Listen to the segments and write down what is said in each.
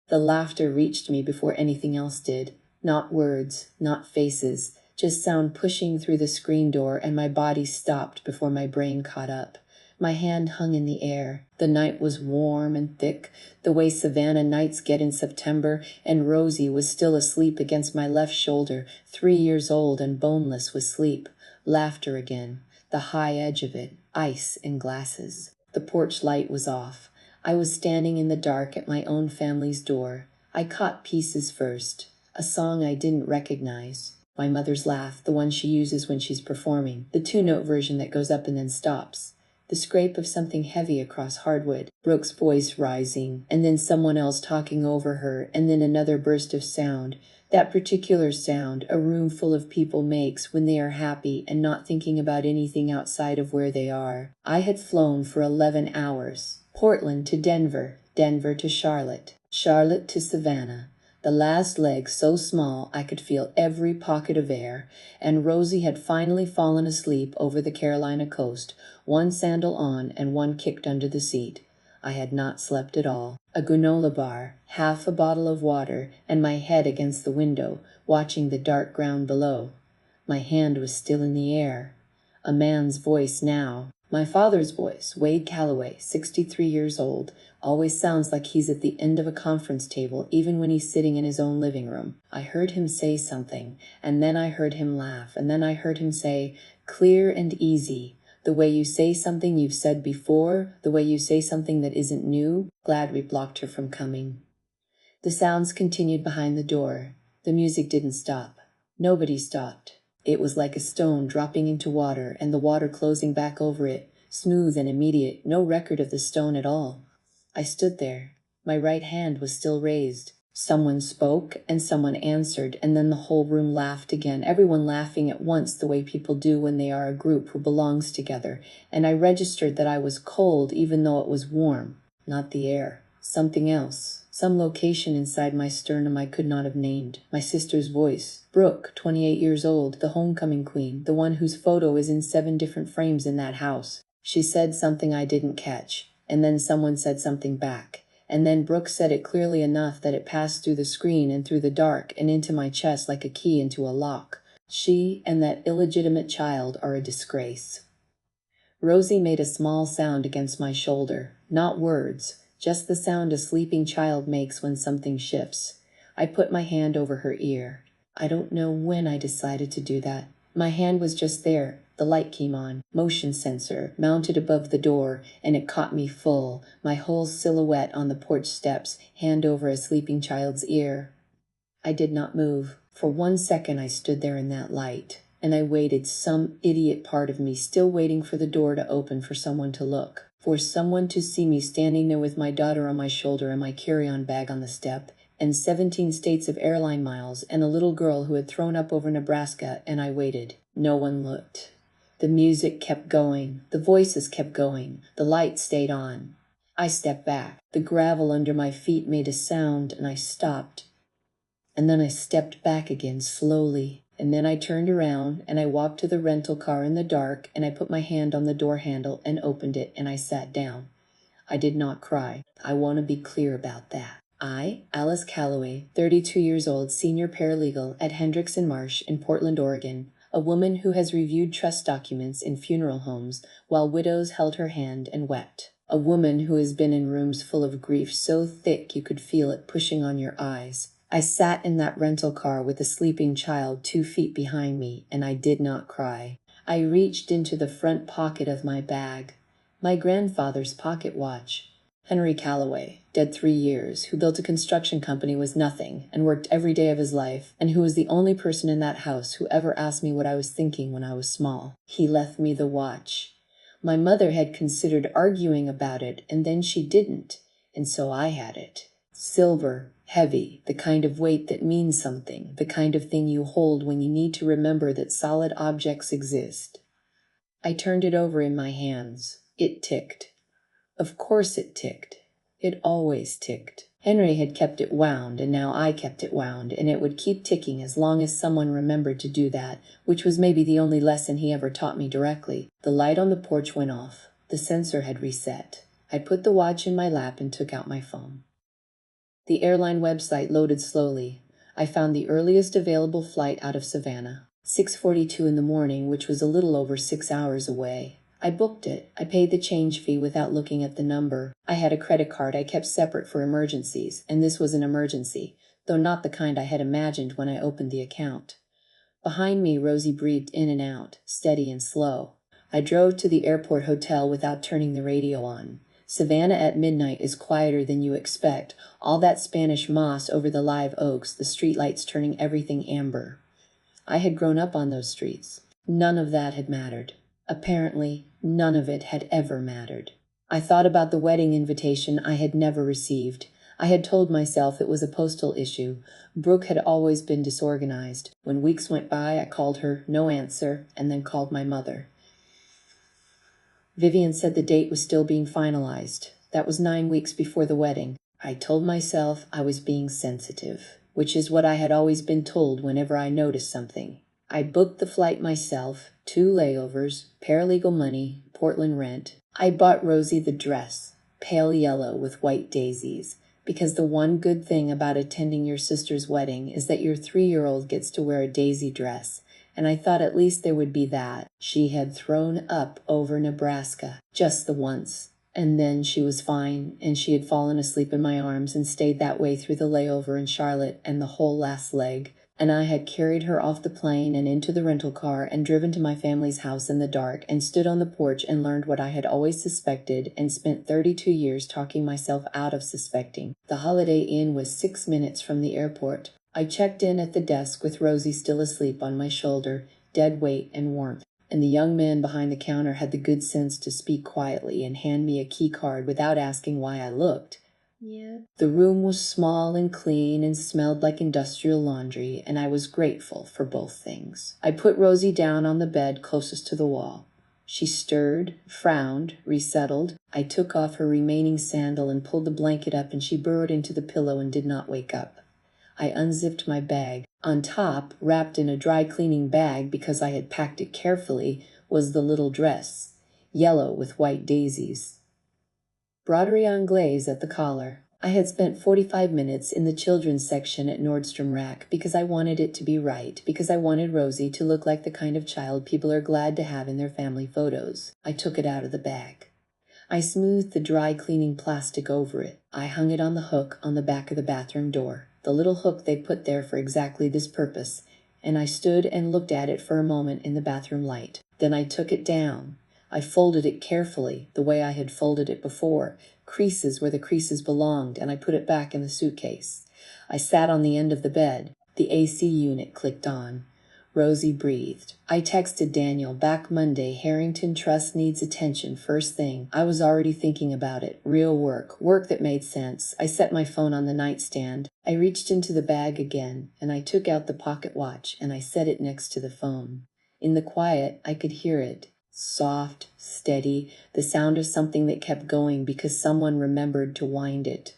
The laughter reached me before anything else did. Not words, not faces, just sound pushing through the screen door, and my body stopped before my brain caught up. My hand hung in the air. The night was warm and thick, the way Savannah nights get in September, and Rosie was still asleep against my left shoulder, 3 years old and boneless with sleep. Laughter again, the high edge of it, ice in glasses. The porch light was off. I was standing in the dark at my own family's door. I caught pieces first, a song I didn't recognize. My mother's laugh, the one she uses when she's performing, the two-note version that goes up and then stops. The scrape of something heavy across hardwood, Brooke's voice rising, and then someone else talking over her, and then another burst of sound. That particular sound a room full of people makes when they are happy and not thinking about anything outside of where they are. I had flown for 11 hours. Portland to Denver, Denver to Charlotte, Charlotte to Savannah. The last leg so small I could feel every pocket of air, and Rosie had finally fallen asleep over the Carolina coast, one sandal on and one kicked under the seat. I had not slept at all. A granola bar, half a bottle of water, and my head against the window, watching the dark ground below. My hand was still in the air. A man's voice now. My father's voice, Wade Calloway, 63 years old, always sounds like he's at the end of a conference table, even when he's sitting in his own living room. I heard him say something, and then I heard him laugh, and then I heard him say, "Clear and easy. The way you say something you've said before, the way you say something that isn't new." Glad we blocked her from coming. The sounds continued behind the door. The music didn't stop. Nobody stopped. It was like a stone dropping into water and the water closing back over it, smooth and immediate, no record of the stone at all. I stood there. My right hand was still raised. Someone spoke and someone answered, and then the whole room laughed again, everyone laughing at once the way people do when they are a group who belongs together, and I registered that I was cold even though it was warm. Not the air. Something else. Some location inside my sternum I could not have named. My sister's voice. Brooke, 28 years old, the homecoming queen, the one whose photo is in 7 different frames in that house. She said something I didn't catch, and then someone said something back. And then Brooke said it clearly enough that it passed through the screen and through the dark and into my chest like a key into a lock. She and that illegitimate child are a disgrace. Rosie made a small sound against my shoulder. Not words, just the sound a sleeping child makes when something shifts. I put my hand over her ear. I don't know when I decided to do that. My hand was just there. The light came on, motion sensor, mounted above the door, and it caught me full, my whole silhouette on the porch steps, hand over a sleeping child's ear. I did not move. For 1 second I stood there in that light, and I waited, some idiot part of me still waiting for the door to open for someone to look, for someone to see me standing there with my daughter on my shoulder and my carry-on bag on the step, and 17 states of airline miles, and a little girl who had thrown up over Nebraska, and I waited. No one looked. The music kept going. The voices kept going. The light stayed on. I stepped back. The gravel under my feet made a sound, and I stopped. And then I stepped back again slowly. And then I turned around, and I walked to the rental car in the dark, and I put my hand on the door handle and opened it, and I sat down. I did not cry. I want to be clear about that. I, Alice Calloway, 32 years old, senior paralegal at Hendricks and Marsh in Portland, Oregon, a woman who has reviewed trust documents in funeral homes while widows held her hand and wept. A woman who has been in rooms full of grief so thick you could feel it pushing on your eyes. I sat in that rental car with a sleeping child 2 feet behind me, and I did not cry. I reached into the front pocket of my bag. My grandfather's pocket watch. Henry Calloway, dead 3 years, who built a construction company with nothing and worked every day of his life, and who was the only person in that house who ever asked me what I was thinking when I was small. He left me the watch. My mother had considered arguing about it, and then she didn't, and so I had it. Silver, heavy, the kind of weight that means something, the kind of thing you hold when you need to remember that solid objects exist. I turned it over in my hands. It ticked. Of course it ticked. It always ticked. Henry had kept it wound, and now I kept it wound, and it would keep ticking as long as someone remembered to do that, which was maybe the only lesson he ever taught me directly. The light on the porch went off. The sensor had reset. I put the watch in my lap and took out my phone. The airline website loaded slowly. I found the earliest available flight out of Savannah. 6:42 in the morning, which was a little over 6 hours away. I booked it. I paid the change fee without looking at the number. I had a credit card I kept separate for emergencies, and this was an emergency, though not the kind I had imagined when I opened the account. Behind me, Rosie breathed in and out, steady and slow. I drove to the airport hotel without turning the radio on. Savannah at midnight is quieter than you expect, all that Spanish moss over the live oaks, the streetlights turning everything amber. I had grown up on those streets. None of that had mattered. Apparently, none of it had ever mattered. I thought about the wedding invitation I had never received. I had told myself it was a postal issue. Brooke had always been disorganized. When weeks went by, I called her, no answer, and then called my mother. Vivian said the date was still being finalized. That was 9 weeks before the wedding. I told myself I was being sensitive, which is what I had always been told whenever I noticed something. I booked the flight myself, 2 layovers, paralegal money, Portland rent. I bought Rosie the dress, pale yellow with white daisies, because the one good thing about attending your sister's wedding is that your 3-year-old gets to wear a daisy dress, and I thought at least there would be that. She had thrown up over Nebraska, just the once. And then she was fine, and she had fallen asleep in my arms and stayed that way through the layover in Charlotte and the whole last leg. And I had carried her off the plane and into the rental car and driven to my family's house in the dark and stood on the porch and learned what I had always suspected and spent 32 years talking myself out of suspecting. The Holiday Inn was 6 minutes from the airport. I checked in at the desk with Rosie still asleep on my shoulder, dead weight and warmth. And the young man behind the counter had the good sense to speak quietly and hand me a key card without asking why I looked. Yeah. The room was small and clean and smelled like industrial laundry, and I was grateful for both things. I put Rosie down on the bed closest to the wall. She stirred, frowned, resettled. I took off her remaining sandal and pulled the blanket up, and she burrowed into the pillow and did not wake up. I unzipped my bag. On top, wrapped in a dry cleaning bag because I had packed it carefully, was the little dress, yellow with white daisies. Broderie anglaise at the collar. I had spent 45 minutes in the children's section at Nordstrom Rack because I wanted it to be right, because I wanted Rosie to look like the kind of child people are glad to have in their family photos. I took it out of the bag. I smoothed the dry cleaning plastic over it. I hung it on the hook on the back of the bathroom door, the little hook they put there for exactly this purpose, and I stood and looked at it for a moment in the bathroom light. Then I took it down. I folded it carefully, the way I had folded it before, creases where the creases belonged, and I put it back in the suitcase. I sat on the end of the bed. The AC unit clicked on. Rosie breathed. I texted Daniel, back Monday, Harrington Trust needs attention first thing. I was already thinking about it. Real work. Work that made sense. I set my phone on the nightstand. I reached into the bag again, and I took out the pocket watch, and I set it next to the phone. In the quiet, I could hear it. Soft, steady, the sound of something that kept going because someone remembered to wind it.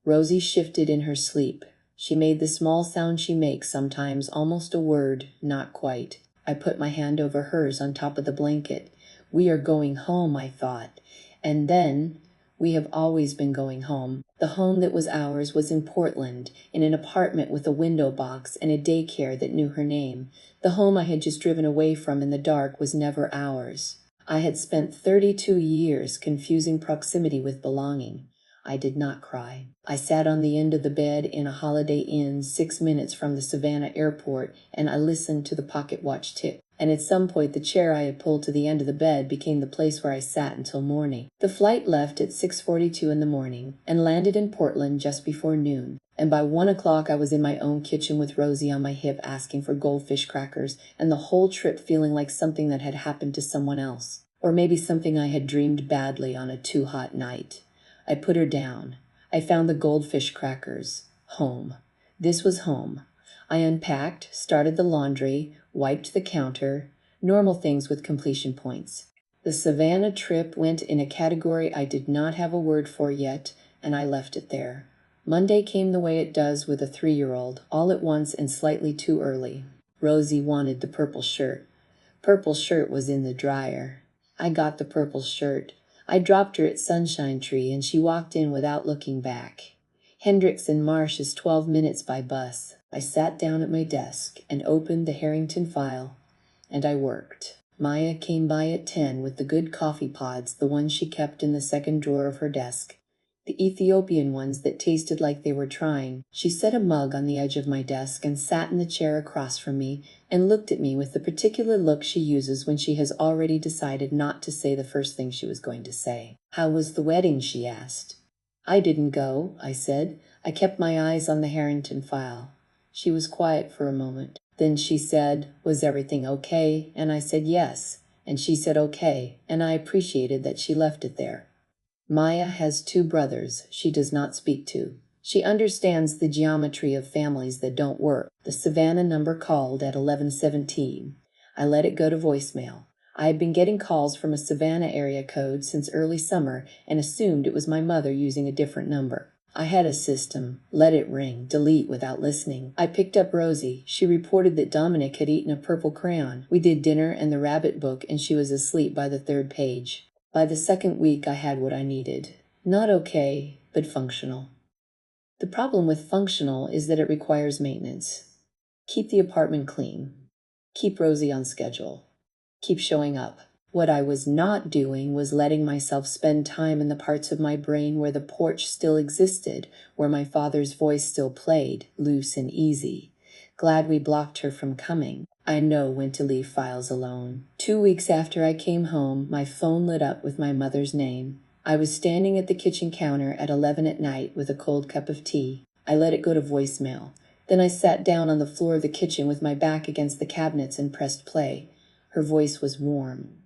Rosie shifted in her sleep. She made the small sound she makes sometimes, almost a word, not quite. I put my hand over hers on top of the blanket. We are going home, I thought. And then, we have always been going home. The home that was ours was in Portland, in an apartment with a window box and a daycare that knew her name. The home I had just driven away from in the dark was never ours. I had spent 32 years confusing proximity with belonging. I did not cry. I sat on the end of the bed in a Holiday Inn 6 minutes from the Savannah airport, and I listened to the pocket watch tick. And at some point the chair I had pulled to the end of the bed became the place where I sat until morning. The flight left at 6:42 in the morning and landed in Portland just before noon. And by 1 o'clock I was in my own kitchen with Rosie on my hip asking for goldfish crackers, and the whole trip feeling like something that had happened to someone else. Or maybe something I had dreamed badly on a too hot night. I put her down. I found the goldfish crackers. Home. This was home. I unpacked, started the laundry, wiped the counter, normal things with completion points. The Savannah trip went in a category I did not have a word for yet, and I left it there. Monday came the way it does with a 3-year-old, all at once and slightly too early. Rosie wanted the purple shirt. Purple shirt was in the dryer. I got the purple shirt. I dropped her at Sunshine Tree, and she walked in without looking back. Hendricks and Marsh is 12 minutes by bus. I sat down at my desk and opened the Harrington file, and I worked. Maya came by at 10 with the good coffee pods, the ones she kept in the second drawer of her desk. The Ethiopian ones that tasted like they were trying. She set a mug on the edge of my desk and sat in the chair across from me and looked at me with the particular look she uses when she has already decided not to say the first thing she was going to say. "How was the wedding?" she asked. "I didn't go," I said. I kept my eyes on the Harrington file. She was quiet for a moment. Then she said, "Was everything okay?" And I said yes. And she said okay, and I appreciated that she left it there. Maya has 2 brothers she does not speak to. She understands the geometry of families that don't work. The Savannah number called at 11:17. I let it go to voicemail. I had been getting calls from a Savannah area code since early summer and assumed it was my mother using a different number. I had a system. Let it ring, delete without listening. I picked up Rosie. She reported that Dominic had eaten a purple crayon. We did dinner and the rabbit book, and she was asleep by the 3rd page. By the 2nd week, I had what I needed. Not okay, but functional. The problem with functional is that it requires maintenance. Keep the apartment clean. Keep Rosie on schedule. Keep showing up. What I was not doing was letting myself spend time in the parts of my brain where the porch still existed, where my father's voice still played, loose and easy. Glad we blocked her from coming. I know when to leave files alone. 2 weeks after I came home, my phone lit up with my mother's name. I was standing at the kitchen counter at 11 at night with a cold cup of tea. I let it go to voicemail. Then I sat down on the floor of the kitchen with my back against the cabinets and pressed play. Her voice was warm.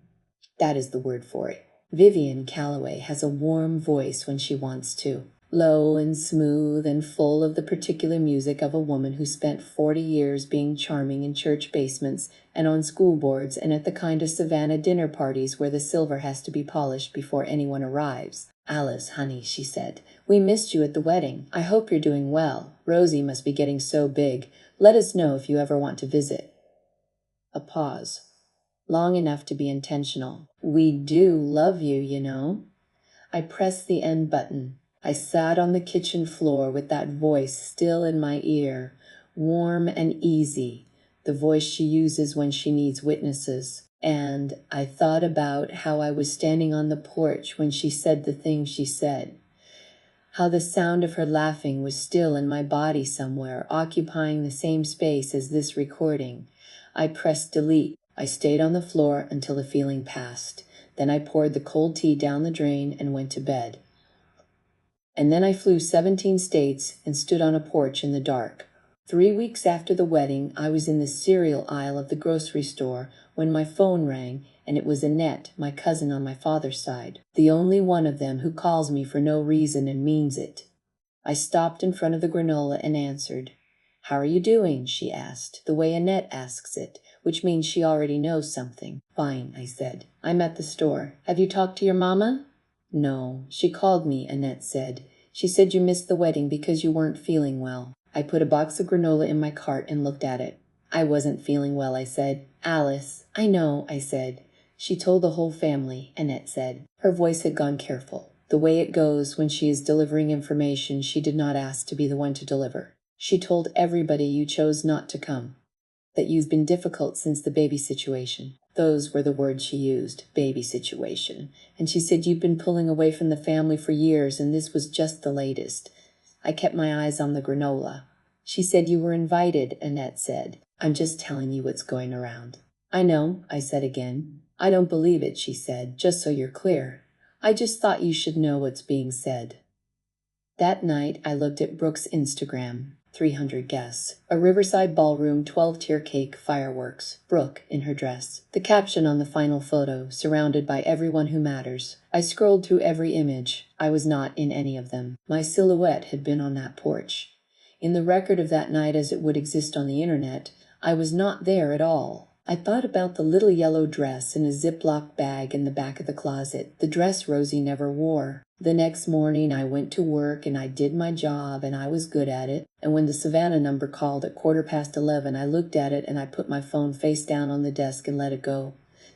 That is the word for it. Vivian Calloway has a warm voice when she wants to. Low and smooth and full of the particular music of a woman who spent 40 years being charming in church basements and on school boards and at the kind of Savannah dinner parties where the silver has to be polished before anyone arrives. "Alice, honey," she said, "we missed you at the wedding. I hope you're doing well. Rosie must be getting so big. Let us know if you ever want to visit." A pause. Long enough to be intentional. "We do love you, you know." I pressed the end button. I sat on the kitchen floor with that voice still in my ear, warm and easy, the voice she uses when she needs witnesses. And I thought about how I was standing on the porch when she said the thing she said. How the sound of her laughing was still in my body somewhere, occupying the same space as this recording. I pressed delete. I stayed on the floor until the feeling passed. Then I poured the cold tea down the drain and went to bed. And then I flew 17 states and stood on a porch in the dark. 3 weeks after the wedding, I was in the cereal aisle of the grocery store when my phone rang, and it was Annette, my cousin on my father's side, the only one of them who calls me for no reason and means it. I stopped in front of the granola and answered. "How are you doing?" she asked, the way Annette asks it, which means she already knows something. "Fine," I said. "I'm at the store. Have you talked to your mama?" "No. She called me," Annette said. "She said you missed the wedding because you weren't feeling well." I put a box of granola in my cart and looked at it. "I wasn't feeling well," I said. "Alice." "I know," I said. "She told the whole family," Annette said. Her voice had gone careful. The way it goes when she is delivering information she did not ask to be the one to deliver. "She told everybody you chose not to come. That you've been difficult since the baby situation." Those were the words she used, baby situation. And she said you've been pulling away from the family for years, and this was just the latest. I kept my eyes on the granola. "She said you were invited," Annette said. "I'm just telling you what's going around." "I know," I said again. "I don't believe it," she said, "just so you're clear. I just thought you should know what's being said." That night, I looked at Brooke's Instagram. 300 guests. A riverside ballroom, 12-tier cake, fireworks. Brooke in her dress. The caption on the final photo, surrounded by everyone who matters. I scrolled through every image. I was not in any of them. My silhouette had been on that porch. In the record of that night as it would exist on the internet, I was not there at all. I thought about the little yellow dress in a Ziploc bag in the back of the closet, the dress Rosie never wore. The next morning I went to work and I did my job and I was good at it. And when the Savannah number called at 11:15, I looked at it and I put my phone face down on the desk and let it go.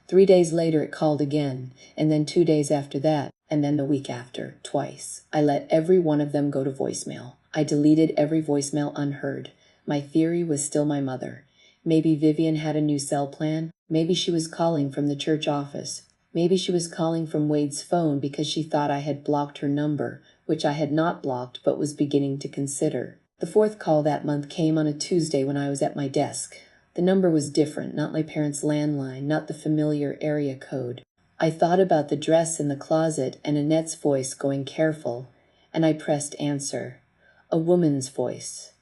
3 days later it called again, and then 2 days after that, and then the week after, twice. I let every one of them go to voicemail. I deleted every voicemail unheard. My theory was still my mother. Maybe Vivian had a new cell plan. Maybe she was calling from the church office. Maybe she was calling from Wade's phone because she thought I had blocked her number, which I had not blocked but was beginning to consider. The fourth call that month came on a Tuesday when I was at my desk. The number was different, not my parents' landline, not the familiar area code. I thought about the dress in the closet and Annette's voice going careful, and I pressed answer. A woman's voice.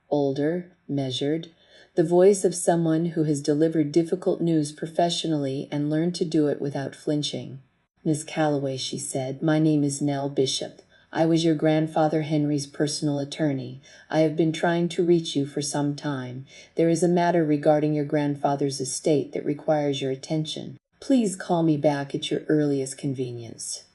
Older, measured, the voice of someone who has delivered difficult news professionally and learned to do it without flinching. Miss Calloway, she said, my name is Nell Bishop. I was your grandfather Henry's personal attorney. I have been trying to reach you for some time. There is a matter regarding your grandfather's estate that requires your attention. Please call me back at your earliest convenience.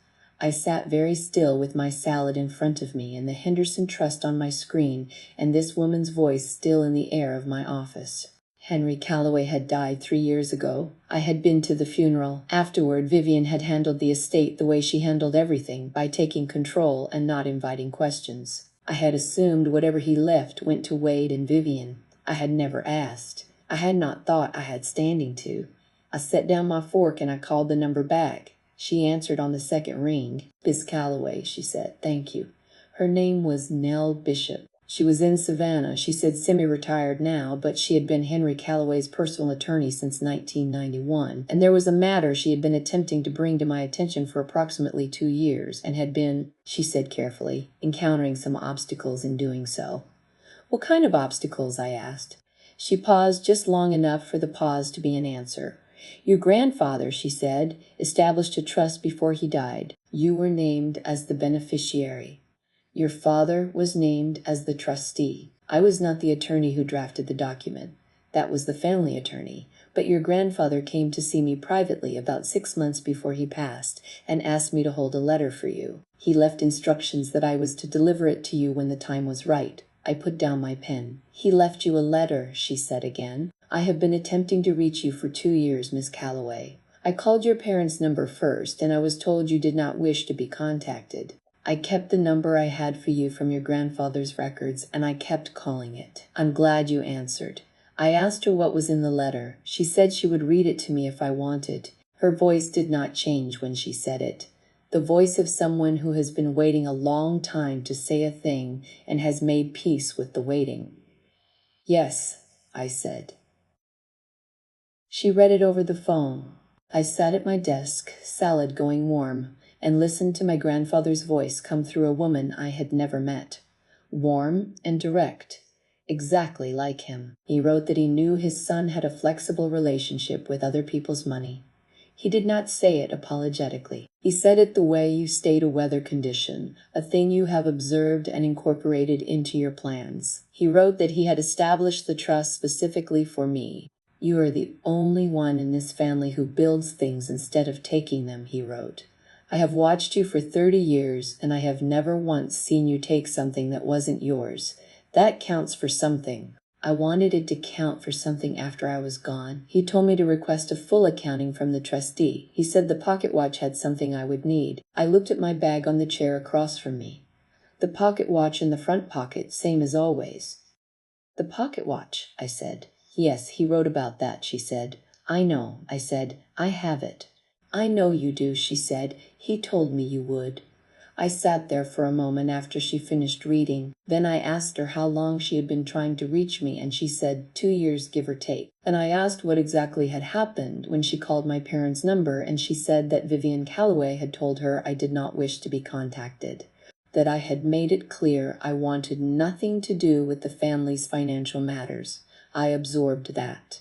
I sat very still with my salad in front of me and the Henderson Trust on my screen and this woman's voice still in the air of my office. Henry Calloway had died 3 years ago. I had been to the funeral. Afterward, Vivian had handled the estate the way she handled everything, by taking control and not inviting questions. I had assumed whatever he left went to Wade and Vivian. I had never asked. I had not thought I had standing to. I set down my fork and I called the number back. She answered on the second ring. Miss Calloway, she said, thank you. Her name was Nell Bishop. She was in Savannah. She said semi-retired now, but she had been Henry Calloway's personal attorney since 1991, and there was a matter she had been attempting to bring to my attention for approximately 2 years, and had been, she said carefully, encountering some obstacles in doing so. What kind of obstacles? I asked. She paused just long enough for the pause to be an answer. Your grandfather, she said, established a trust before he died. You were named as the beneficiary. Your father was named as the trustee. I was not the attorney who drafted the document. That was the family attorney. But your grandfather came to see me privately about 6 months before he passed and asked me to hold a letter for you. He left instructions that I was to deliver it to you when the time was right. I put down my pen. He left you a letter, she said again. I have been attempting to reach you for 2 years, Miss Calloway. I called your parents' number first, and I was told you did not wish to be contacted. I kept the number I had for you from your grandfather's records, and I kept calling it. I'm glad you answered. I asked her what was in the letter. She said she would read it to me if I wanted. Her voice did not change when she said it. The voice of someone who has been waiting a long time to say a thing and has made peace with the waiting. Yes, I said. She read it over the phone. I sat at my desk, salad going warm, and listened to my grandfather's voice come through a woman I had never met. Warm and direct, exactly like him. He wrote that he knew his son had a flexible relationship with other people's money. He did not say it apologetically. He said it the way you state a weather condition, a thing you have observed and incorporated into your plans. He wrote that he had established the trust specifically for me. You are the only one in this family who builds things instead of taking them, he wrote. I have watched you for 30 years, and I have never once seen you take something that wasn't yours. That counts for something. I wanted it to count for something after I was gone. He told me to request a full accounting from the trustee. He said the pocket watch had something I would need. I looked at my bag on the chair across from me. The pocket watch in the front pocket, same as always. The pocket watch, I said. Yes, he wrote about that, she said. I know, I said. I have it. I know you do, she said. He told me you would. I sat there for a moment after she finished reading. Then I asked her how long she had been trying to reach me, and she said 2 years, give or take. And I asked what exactly had happened when she called my parents' number, and she said that Vivian Calloway had told her I did not wish to be contacted, that I had made it clear I wanted nothing to do with the family's financial matters. I absorbed that.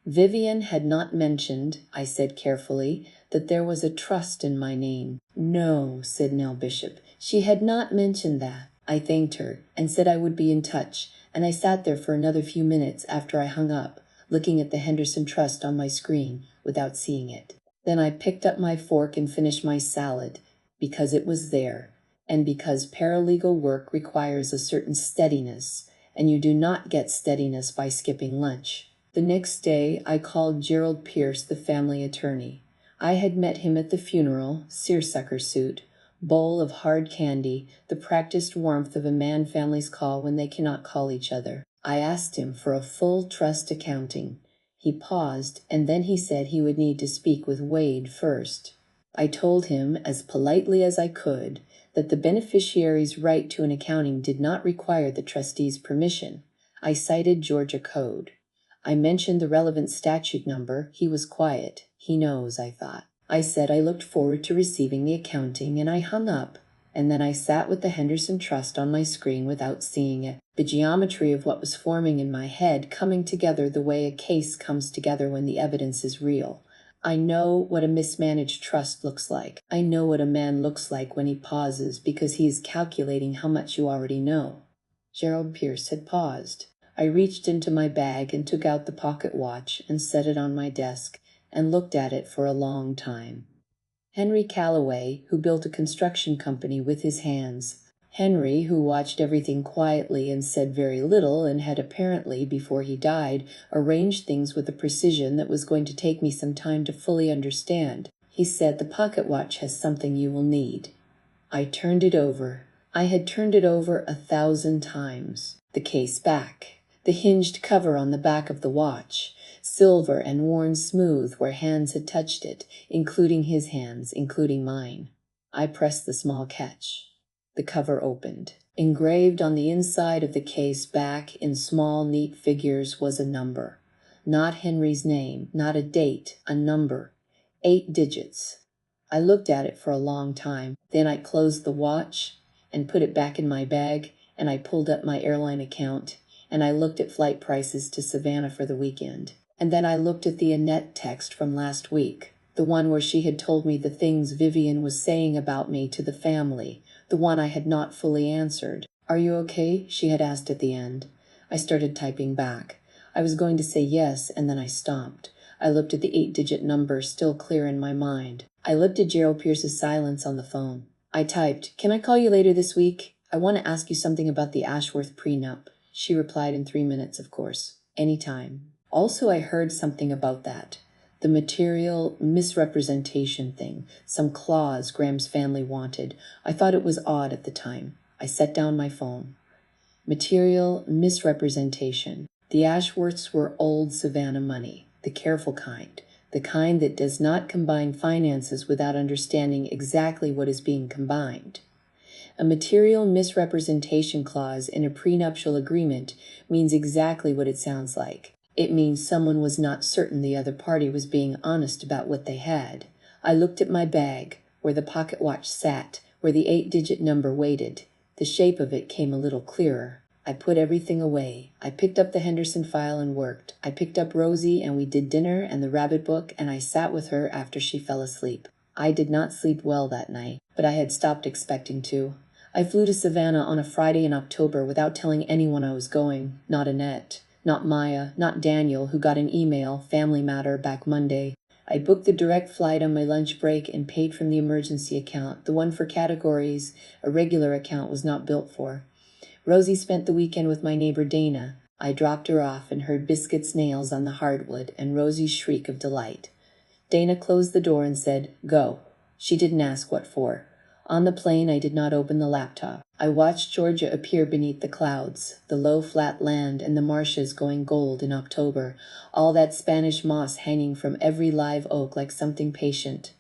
Vivian had not mentioned, I said carefully, that there was a trust in my name. No, said Nell Bishop. She had not mentioned that. I thanked her and said I would be in touch, and I sat there for another few minutes after I hung up, looking at the Henderson Trust on my screen without seeing it. Then I picked up my fork and finished my salad, because it was there, and because paralegal work requires a certain steadiness, and you do not get steadiness by skipping lunch. The next day, I called Gerald Pierce, the family attorney. I had met him at the funeral, seersucker suit, bowl of hard candy, the practiced warmth of a man families call when they cannot call each other. I asked him for a full trust accounting. He paused, and then he said he would need to speak with Wade first. I told him, as politely as I could, that the beneficiary's right to an accounting did not require the trustee's permission. I cited Georgia code. I mentioned the relevant statute number. He was quiet. He knows, I thought. I said I looked forward to receiving the accounting, and I hung up, and then I sat with the Henderson Trust on my screen without seeing it, the geometry of what was forming in my head coming together the way a case comes together when the evidence is real. I know what a mismanaged trust looks like. I know what a man looks like when he pauses because he is calculating how much you already know. Gerald Pierce had paused. I reached into my bag and took out the pocket watch and set it on my desk and looked at it for a long time. Henry Calloway, who built a construction company with his hands. Henry, who watched everything quietly and said very little and had apparently, before he died, arranged things with a precision that was going to take me some time to fully understand. He said, "The pocket watch has something you will need." I turned it over. I had turned it over 1,000 times. The case back. The hinged cover on the back of the watch. Silver and worn smooth where hands had touched it, including his hands, including mine. I pressed the small catch. The cover opened. Engraved on the inside of the case back in small, neat figures was a number. Not Henry's name, not a date, a number. 8 digits. I looked at it for a long time. Then I closed the watch and put it back in my bag, and I pulled up my airline account, and I looked at flight prices to Savannah for the weekend. And then I looked at the Annette text from last week, the one where she had told me the things Vivian was saying about me to the family, the one I had not fully answered. "Are you okay?" she had asked at the end. I started typing back. I was going to say yes, and then I stopped. I looked at the 8-digit number still clear in my mind. I looked at Gerald Pierce's silence on the phone. I typed, "Can I call you later this week? I want to ask you something about the Ashworth prenup." She replied in 3 minutes, of course. "Anytime." Also, I heard something about that. The material misrepresentation thing, some clause Graham's family wanted. I thought it was odd at the time. I set down my phone. Material misrepresentation. The Ashworths were old Savannah money, the careful kind, the kind that does not combine finances without understanding exactly what is being combined. A material misrepresentation clause in a prenuptial agreement means exactly what it sounds like. It means someone was not certain the other party was being honest about what they had. I looked at my bag, where the pocket watch sat, where the 8-digit number waited. The shape of it came a little clearer. I put everything away. I picked up the Henderson file and worked. I picked up Rosie and we did dinner and the rabbit book, and I sat with her after she fell asleep. I did not sleep well that night, but I had stopped expecting to. I flew to Savannah on a Friday in October without telling anyone I was going, not Annette. Not Maya, not Daniel, who got an email, family matter, back Monday. I booked the direct flight on my lunch break and paid from the emergency account, the one for categories a regular account was not built for. Rosie spent the weekend with my neighbor Dana. I dropped her off and heard Biscuit's nails on the hardwood and Rosie's shriek of delight. Dana closed the door and said, "Go." She didn't ask what for. On the plane, I did not open the laptop. I watched Georgia appear beneath the clouds, the low flat land and the marshes going gold in October, all that Spanish moss hanging from every live oak like something patient.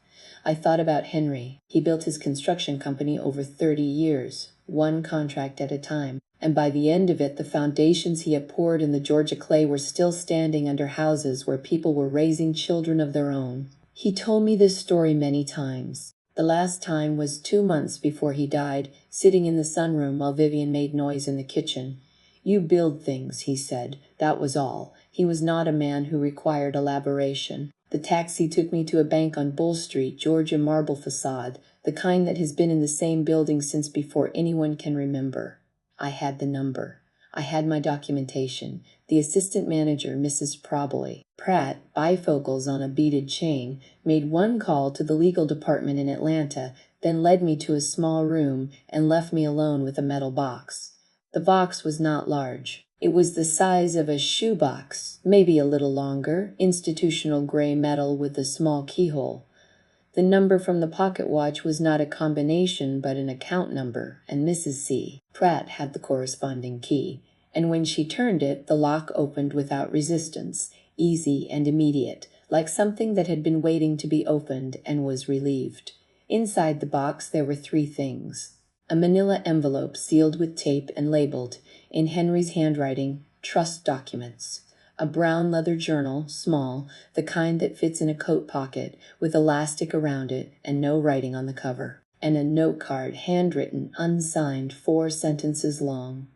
I thought about Henry. He built his construction company over 30 years, one contract at a time, and by the end of it, the foundations he had poured in the Georgia clay were still standing under houses where people were raising children of their own. He told me this story many times. The last time was 2 months before he died, sitting in the sunroom while Vivian made noise in the kitchen. "You build things," he said. That was all. He was not a man who required elaboration. The taxi took me to a bank on Bull Street, Georgia marble facade, the kind that has been in the same building since before anyone can remember. I had the number. I had my documentation. The assistant manager, Mrs. Pratt, bifocals on a beaded chain, made one call to the legal department in Atlanta, then led me to a small room and left me alone with a metal box. The box was not large. It was the size of a shoebox, maybe a little longer, institutional gray metal with a small keyhole. The number from the pocket watch was not a combination but an account number, and Mrs. C. Pratt had the corresponding key, and when she turned it, the lock opened without resistance, easy and immediate, like something that had been waiting to be opened and was relieved. Inside the box there were 3 things. A manila envelope sealed with tape and labeled, in Henry's handwriting, "Trust Documents." A brown leather journal, small, the kind that fits in a coat pocket, with elastic around it and no writing on the cover. And a note card, handwritten, unsigned, 4 sentences long.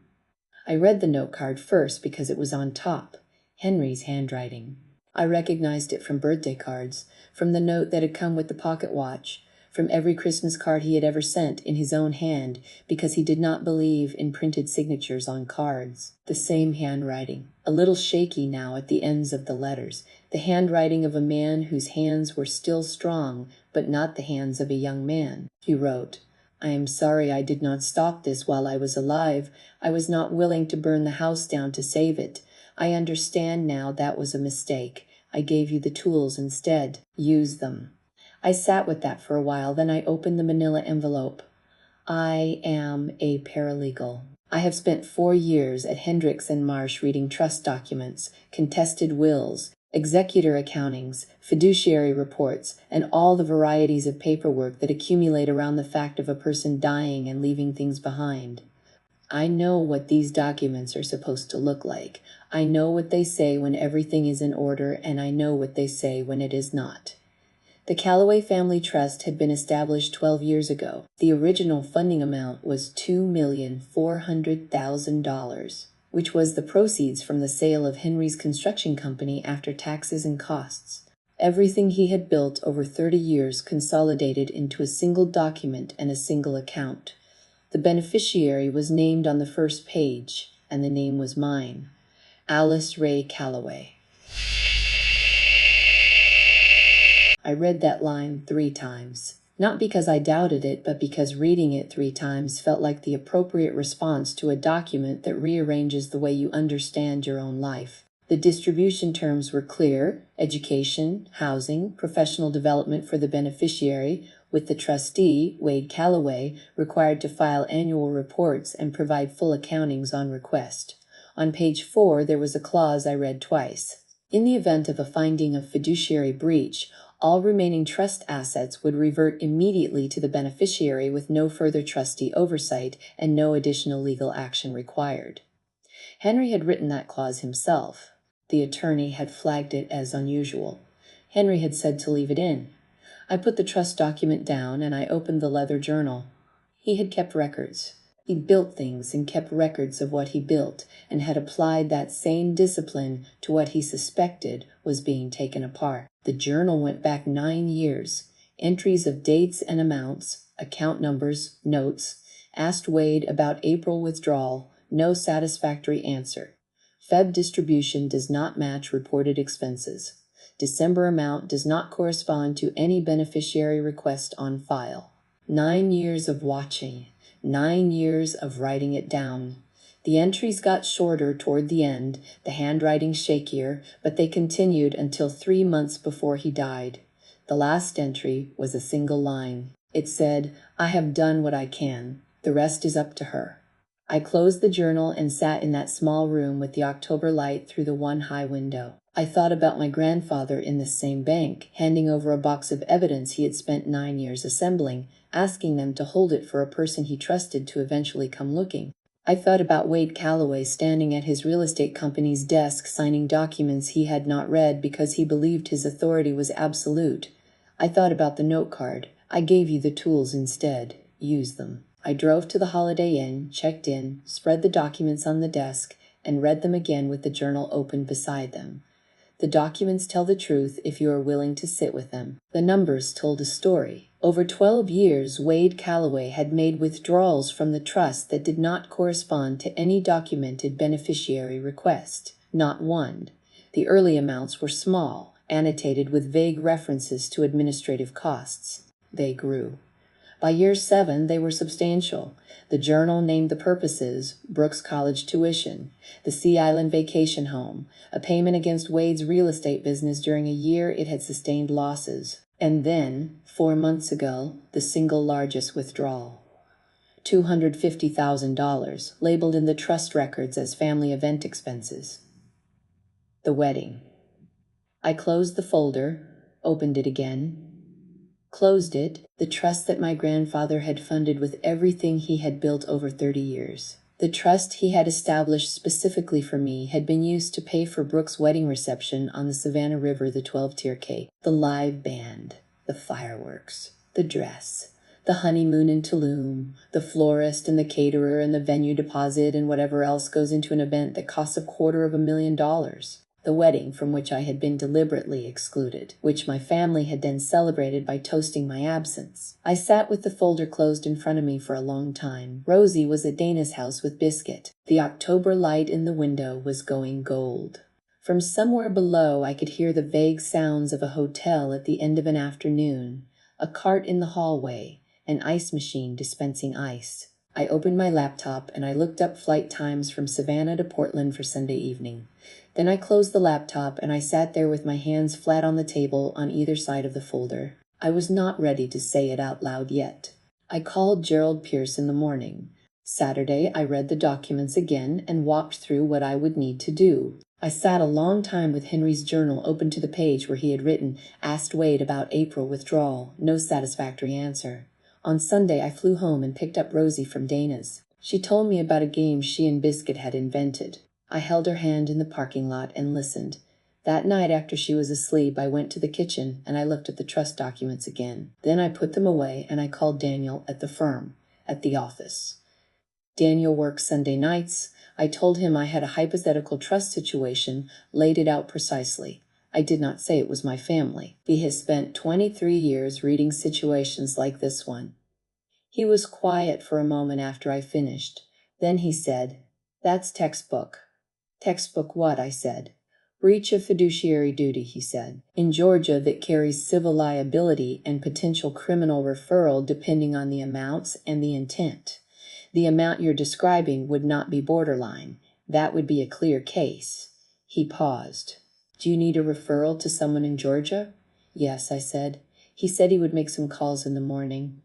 I read the note card first because it was on top, Henry's handwriting. I recognized it from birthday cards, from the note that had come with the pocket watch, from every Christmas card he had ever sent in his own hand because he did not believe in printed signatures on cards. The same handwriting, a little shaky now at the ends of the letters, the handwriting of a man whose hands were still strong, but not the hands of a young man. He wrote, "I am sorry I did not stop this while I was alive. I was not willing to burn the house down to save it. I understand now that was a mistake. I gave you the tools instead. Use them." I sat with that for a while, then I opened the manila envelope. I am a paralegal. I have spent 4 years at Hendricks and Marsh reading trust documents, contested wills, executor accountings, fiduciary reports, and all the varieties of paperwork that accumulate around the fact of a person dying and leaving things behind. I know what these documents are supposed to look like. I know what they say when everything is in order, and I know what they say when it is not. The Callaway Family Trust had been established 12 years ago. The original funding amount was $2,400,000, which was the proceeds from the sale of Henry's construction company after taxes and costs. Everything he had built over 30 years consolidated into a single document and a single account. The beneficiary was named on the first page, and the name was mine, Alice Ray Callaway. I read that line 3 times, not because I doubted it, but because reading it 3 times felt like the appropriate response to a document that rearranges the way you understand your own life. The distribution terms were clear: education, housing, professional development for the beneficiary, with the trustee, Wade Callaway, required to file annual reports and provide full accountings on request. On page 4, there was a clause I read twice. In the event of a finding of fiduciary breach, all remaining trust assets would revert immediately to the beneficiary with no further trustee oversight and no additional legal action required. Henry had written that clause himself. The attorney had flagged it as unusual. Henry had said to leave it in. I put the trust document down and I opened the leather journal. He had kept records. He built things and kept records of what he built and had applied that same discipline to what he suspected was being taken apart. The journal went back 9 years. Entries of dates and amounts, account numbers, notes, asked Wade about April withdrawal, no satisfactory answer. Feb distribution does not match reported expenses. December amount does not correspond to any beneficiary request on file. 9 years of watching. 9 years of writing it down. The entries got shorter toward the end, the handwriting shakier, but they continued until 3 months before he died. The last entry was a single line. It said, "I have done what I can. The rest is up to her." I closed the journal and sat in that small room with the October light through the one high window. I thought about my grandfather in this same bank, handing over a box of evidence he had spent 9 years assembling, asking them to hold it for a person he trusted to eventually come looking. I thought about Wade Callaway standing at his real estate company's desk signing documents he had not read because he believed his authority was absolute. I thought about the note card. I gave you the tools instead. Use them. I drove to the Holiday Inn, checked in, spread the documents on the desk, and read them again with the journal open beside them. The documents tell the truth if you are willing to sit with them. The numbers told a story. Over 12 years, Wade Callaway had made withdrawals from the trust that did not correspond to any documented beneficiary request. Not one. The early amounts were small, annotated with vague references to administrative costs. They grew. By year 7, they were substantial. The journal named the purposes: Brooks College tuition, the Sea Island vacation home, a payment against Wade's real estate business during a year it had sustained losses. And then, 4 months ago, the single largest withdrawal. $250,000, labeled in the trust records as family event expenses. The wedding. I closed the folder, opened it again, closed it, the trust that my grandfather had funded with everything he had built over 30 years. The trust he had established specifically for me had been used to pay for Brooke's wedding reception on the Savannah River, the 12-tier cake, the live band, the fireworks, the dress, the honeymoon in Tulum, the florist and the caterer and the venue deposit and whatever else goes into an event that costs $250,000. The wedding from which I had been deliberately excluded, which my family had then celebrated by toasting my absence. I sat with the folder closed in front of me for a long time. Rosie was at Dana's house with Biscuit. The October light in the window was going gold. From somewhere below I could hear the vague sounds of a hotel at the end of an afternoon, a cart in the hallway, an ice machine dispensing ice. I opened my laptop and I looked up flight times from Savannah to Portland for Sunday evening. Then I closed the laptop and I sat there with my hands flat on the table on either side of the folder. I was not ready to say it out loud yet. I called Gerald Pierce in the morning. Saturday, I read the documents again and walked through what I would need to do. I sat a long time with Henry's journal open to the page where he had written, "Asked Wade about April withdrawal. No satisfactory answer." On Sunday, I flew home and picked up Rosie from Dana's. She told me about a game she and Biscuit had invented. I held her hand in the parking lot and listened. That night after she was asleep, I went to the kitchen and I looked at the trust documents again. Then I put them away and I called Daniel at the firm, at the office. Daniel works Sunday nights. I told him I had a hypothetical trust situation, laid it out precisely. I did not say it was my family. He has spent 23 years reading situations like this one. He was quiet for a moment after I finished. Then he said, "That's textbook." "Textbook what?" I said. "Breach of fiduciary duty," he said. "In Georgia, that carries civil liability and potential criminal referral depending on the amounts and the intent. The amount you're describing would not be borderline. That would be a clear case." He paused. "Do you need a referral to someone in Georgia?" "Yes," I said. He said he would make some calls in the morning.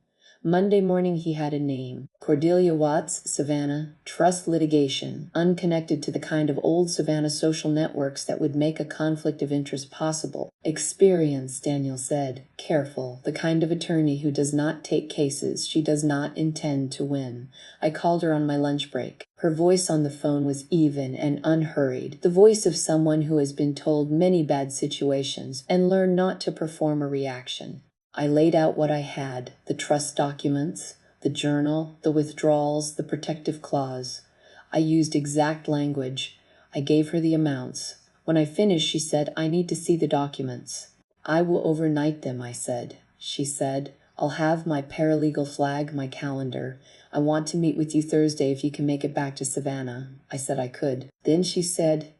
Monday morning he had a name. Cordelia Watts, Savannah, trust litigation, unconnected to the kind of old Savannah social networks that would make a conflict of interest possible. Experience, Daniel said, careful, the kind of attorney who does not take cases she does not intend to win. I called her on my lunch break. Her voice on the phone was even and unhurried, the voice of someone who has been told many bad situations and learned not to perform a reaction. I laid out what I had, the trust documents, the journal, the withdrawals, the protective clause. I used exact language. I gave her the amounts. When I finished, she said, "I need to see the documents." "I will overnight them," I said. She said, "I'll have my paralegal flag my calendar. I want to meet with you Thursday if you can make it back to Savannah." I said I could. Then she said,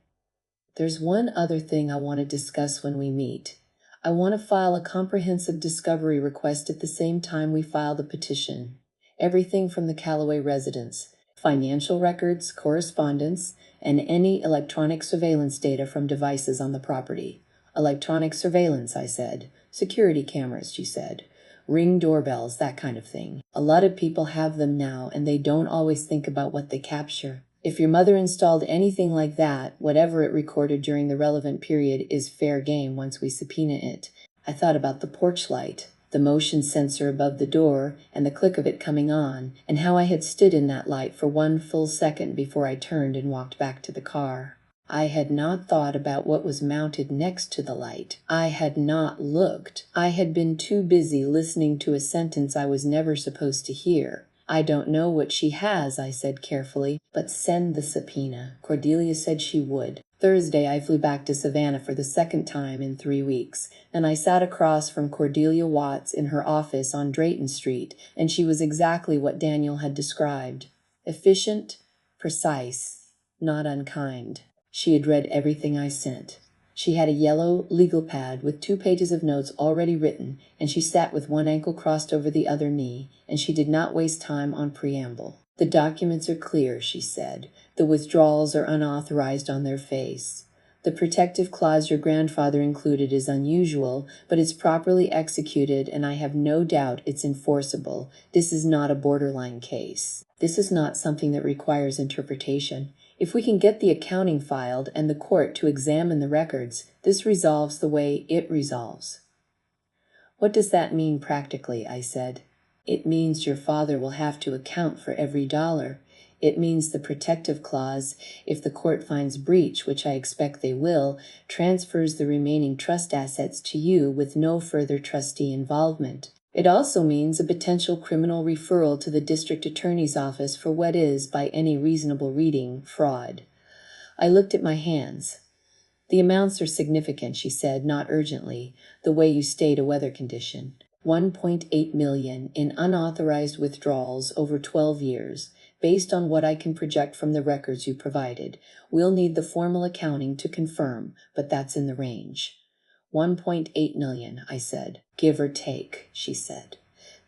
"There's one other thing I want to discuss when we meet. I want to file a comprehensive discovery request at the same time we file the petition. Everything from the Callaway residence, financial records, correspondence, and any electronic surveillance data from devices on the property." "Electronic surveillance," I said. "Security cameras," she said. "Ring doorbells, that kind of thing. A lot of people have them now, and they don't always think about what they capture. If your mother installed anything like that, whatever it recorded during the relevant period is fair game once we subpoena it." I thought about the porch light, the motion sensor above the door, and the click of it coming on, and how I had stood in that light for 1 full second before I turned and walked back to the car. I had not thought about what was mounted next to the light. I had not looked. I had been too busy listening to a sentence I was never supposed to hear. "I don't know what she has," I said carefully, "but send the subpoena." Cordelia said she would. Thursday, I flew back to Savannah for the second time in 3 weeks, and I sat across from Cordelia Watts in her office on Drayton Street, and she was exactly what Daniel had described. Efficient, precise, not unkind. She had read everything I sent. She had a yellow legal pad with 2 pages of notes already written, and she sat with one ankle crossed over the other knee, and she did not waste time on preamble. "The documents are clear," she said. "The withdrawals are unauthorized on their face. The protective clause your grandfather included is unusual, but it's properly executed, and I have no doubt it's enforceable. This is not a borderline case. This is not something that requires interpretation. If we can get the accounting filed and the court to examine the records, this resolves the way it resolves." "What does that mean practically?" I said. "It means your father will have to account for every dollar. It means the protective clause, if the court finds breach, which I expect they will, transfers the remaining trust assets to you with no further trustee involvement. It also means a potential criminal referral to the district attorney's office for what is, by any reasonable reading, fraud." I looked at my hands. "The amounts are significant," she said, not urgently, the way you state a weather condition. 1.8 million in unauthorized withdrawals over 12 years. Based on what I can project from the records you provided, we'll need the formal accounting to confirm, but that's in the range. 1.8 million, I said. "Give or take," she said.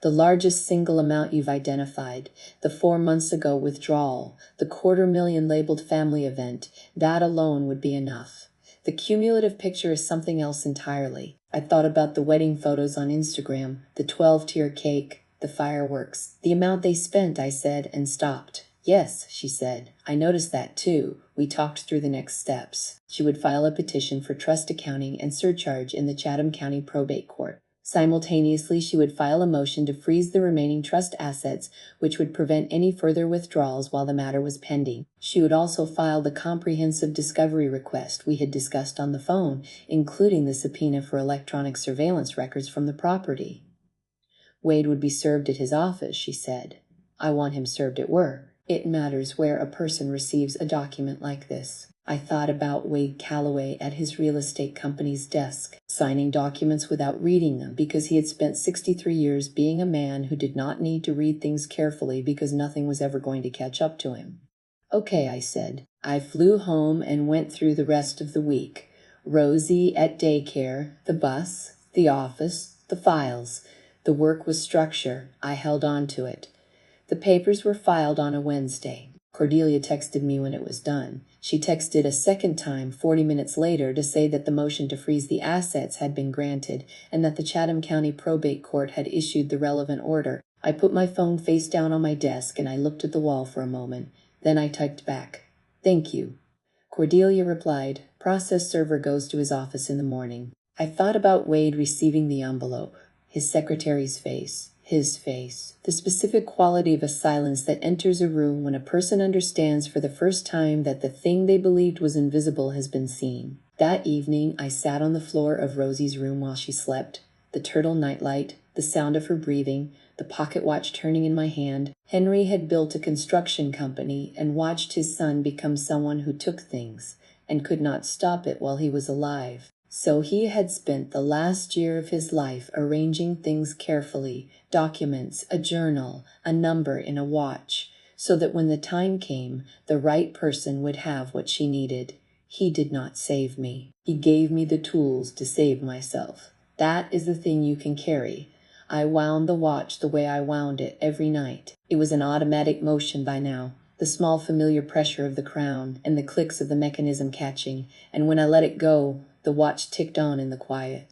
"The largest single amount you've identified, the 4 months ago withdrawal, the $250,000 labeled family event, that alone would be enough. The cumulative picture is something else entirely. I thought about the wedding photos on Instagram, the 12-tier cake, the fireworks, the amount they spent," I said, and stopped. "Yes," she said, "I noticed that too." We talked through the next steps. She would file a petition for trust accounting and surcharge in the Chatham County Probate Court. Simultaneously, she would file a motion to freeze the remaining trust assets, which would prevent any further withdrawals while the matter was pending. She would also file the comprehensive discovery request we had discussed on the phone, including the subpoena for electronic surveillance records from the property. "Wade would be served at his office," she said. "I want him served at work. It matters where a person receives a document like this." I thought about Wade Calloway at his real estate company's desk, signing documents without reading them because he had spent 63 years being a man who did not need to read things carefully because nothing was ever going to catch up to him. "Okay," I said. I flew home and went through the rest of the week. Rosie at daycare, the bus, the office, the files. The work was structure. I held on to it. The papers were filed on a Wednesday. Cordelia texted me when it was done. She texted a second time 40 minutes later to say that the motion to freeze the assets had been granted and that the Chatham County Probate Court had issued the relevant order. I put my phone face down on my desk and I looked at the wall for a moment. Then I typed back, "Thank you." Cordelia replied, "Process server goes to his office in the morning." I thought about Wade receiving the envelope, his secretary's face, his face, the specific quality of a silence that enters a room when a person understands for the first time that the thing they believed was invisible has been seen. That evening, I sat on the floor of Rosie's room while she slept, the turtle nightlight, the sound of her breathing, the pocket watch turning in my hand. Henry had built a construction company and watched his son become someone who took things and could not stop it while he was alive. So he had spent the last year of his life arranging things carefully, documents, a journal, a number in a watch, so that when the time came, the right person would have what she needed. He did not save me. He gave me the tools to save myself. That is the thing you can carry. I wound the watch the way I wound it every night. It was an automatic motion by now, the small familiar pressure of the crown and the clicks of the mechanism catching, and when I let it go, the watch ticked on in the quiet.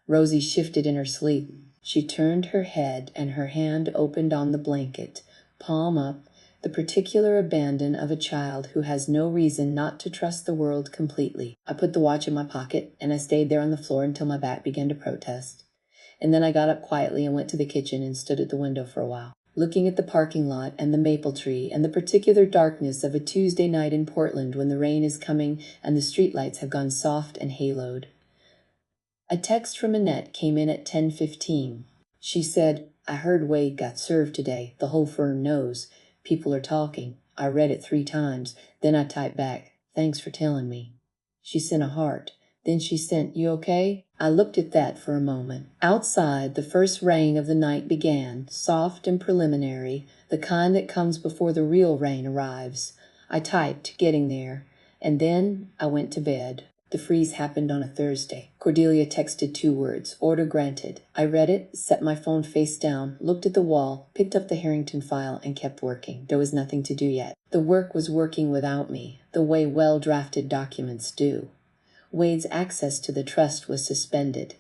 Rosie shifted in her sleep. She turned her head and her hand opened on the blanket, palm up, the particular abandon of a child who has no reason not to trust the world completely. I put the watch in my pocket and I stayed there on the floor until my back began to protest. And then I got up quietly and went to the kitchen and stood at the window for a while, looking at the parking lot and the maple tree and the particular darkness of a Tuesday night in Portland when the rain is coming and the streetlights have gone soft and haloed. A text from Annette came in at 10:15. She said, "I heard Wade got served today. The whole firm knows. People are talking. I read it 3 times. Then I typed back, 'Thanks for telling me.'" She sent a heart. Then she sent, "You okay?" I looked at that for a moment. Outside, the first rain of the night began, soft and preliminary, the kind that comes before the real rain arrives. I typed, "Getting there," and then I went to bed. The freeze happened on a Thursday. Cordelia texted 2 words, order granted. I read it, set my phone face down, looked at the wall, picked up the Harrington file, and kept working. There was nothing to do yet. The work was working without me, the way well-drafted documents do. Wade's access to the trust was suspended.